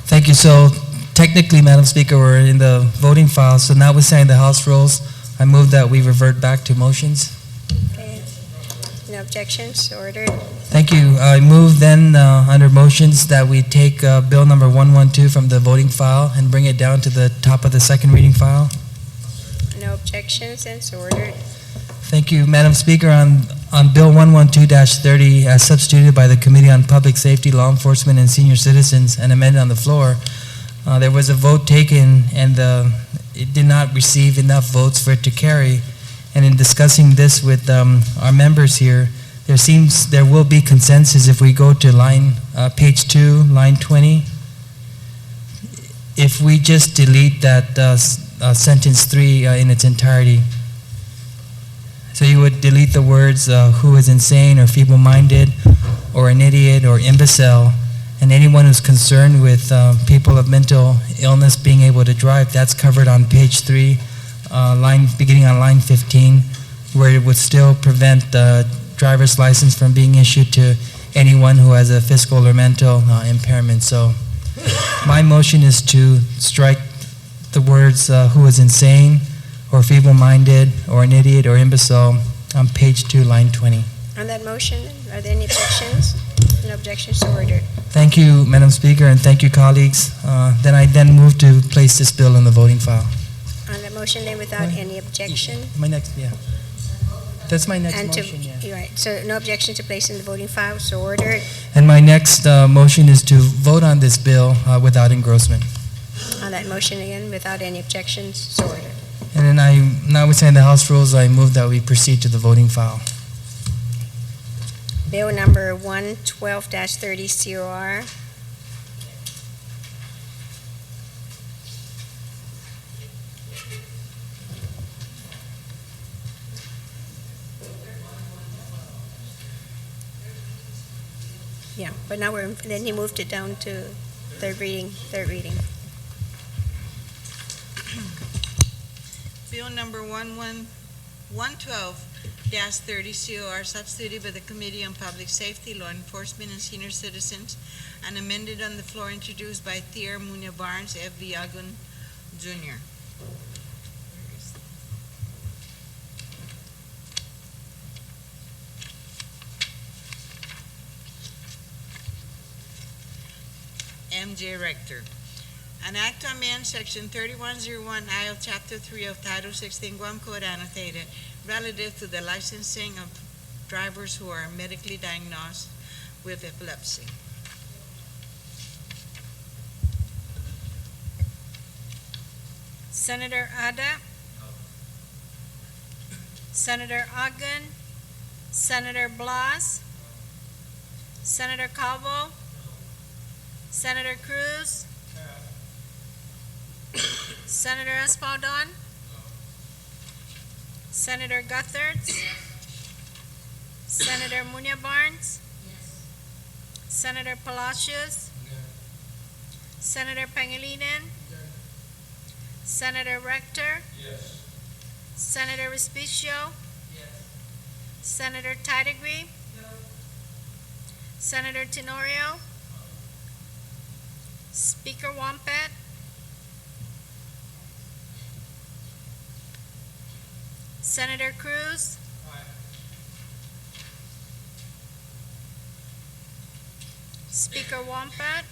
Thank you. So technically, Madam Speaker, we're in the voting file, so notwithstanding the House rules, I move that we revert back to motions. Okay. No objections, ordered. Thank you. I move then, under motions, that we take Bill number 112 from the voting file and bring it down to the top of the second reading file. No objections, and so ordered. Thank you, Madam Speaker. On Bill 112-30, as substituted by the Committee on Public Safety, Law Enforcement, and Senior Citizens and amended on the floor, there was a vote taken and it did not receive enough votes for it to carry. And in discussing this with our members here, there will be consensus if we go to page 2, line 20. If we just delete that sentence 3 in its entirety. So you would delete the words who is insane or feeble-minded or an idiot or imbecile, and anyone who's concerned with people of mental illness being able to drive. That's covered on page 3, beginning on line 15, where it would still prevent the driver's license from being issued to anyone who has a physical or mental impairment. So my motion is to strike the words who is insane or feeble-minded or an idiot or imbecile on page 2, line 20. On that motion, are there any objections? No objections, so ordered. Thank you, Madam Speaker, and thank you, colleagues. Then I move to place this bill in the voting file. On that motion, then, without any objection? That's my next And motion, yeah. you're right, so no objection to place in the voting file, so ordered. And my next motion is to vote on this bill without engrossment. On that motion again, without any objections, so ordered. And then notwithstanding the House rules, I move that we proceed to the voting file. Bill number 112-30 COR. Yeah, but now then he moved it down to third reading. Bill number 112-30 COR, substituted by the Committee on Public Safety, Law Enforcement, and Senior Citizens, and amended on the floor, introduced by Thier Munya Barnes, F. Villagon, Jr. M.J. Rector. An act to amend Section 3101I of Chapter 3 of Title 16 Guam Code annotated relative to the licensing of drivers who are medically diagnosed with epilepsy. Senator Ada, Senator Ogden, Senator Blas, Senator Calvo, Senator Cruz, Senator Espaldon, Senator Guthertz, Senator Munya Barnes, Senator Palacios, Senator Pangilinan, Senator Rector, Senator Respicio, Senator Tidegree, Senator Tenorio, Speaker Wampet, Senator Cruz, Speaker Wampet,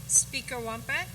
Speaker Wampet,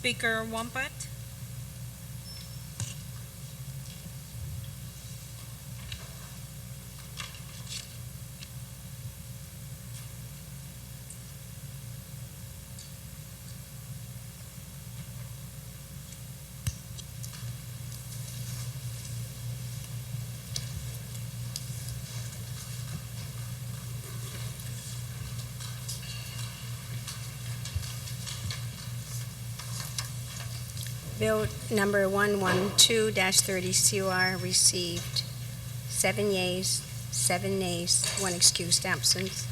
Speaker Wampat. Bill number 112-30 COR received 7 yeas, 7 nays, 1 excused absence.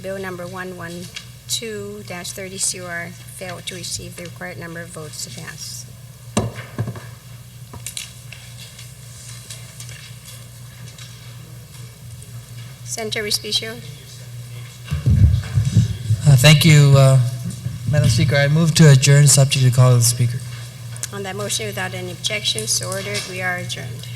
Bill number 112-30 COR failed to receive the required number of votes to pass. Senator Respicio. Thank you, Madam Speaker. I move to adjourn subject to call of the Speaker. On that motion, without any objections, so ordered. We are adjourned.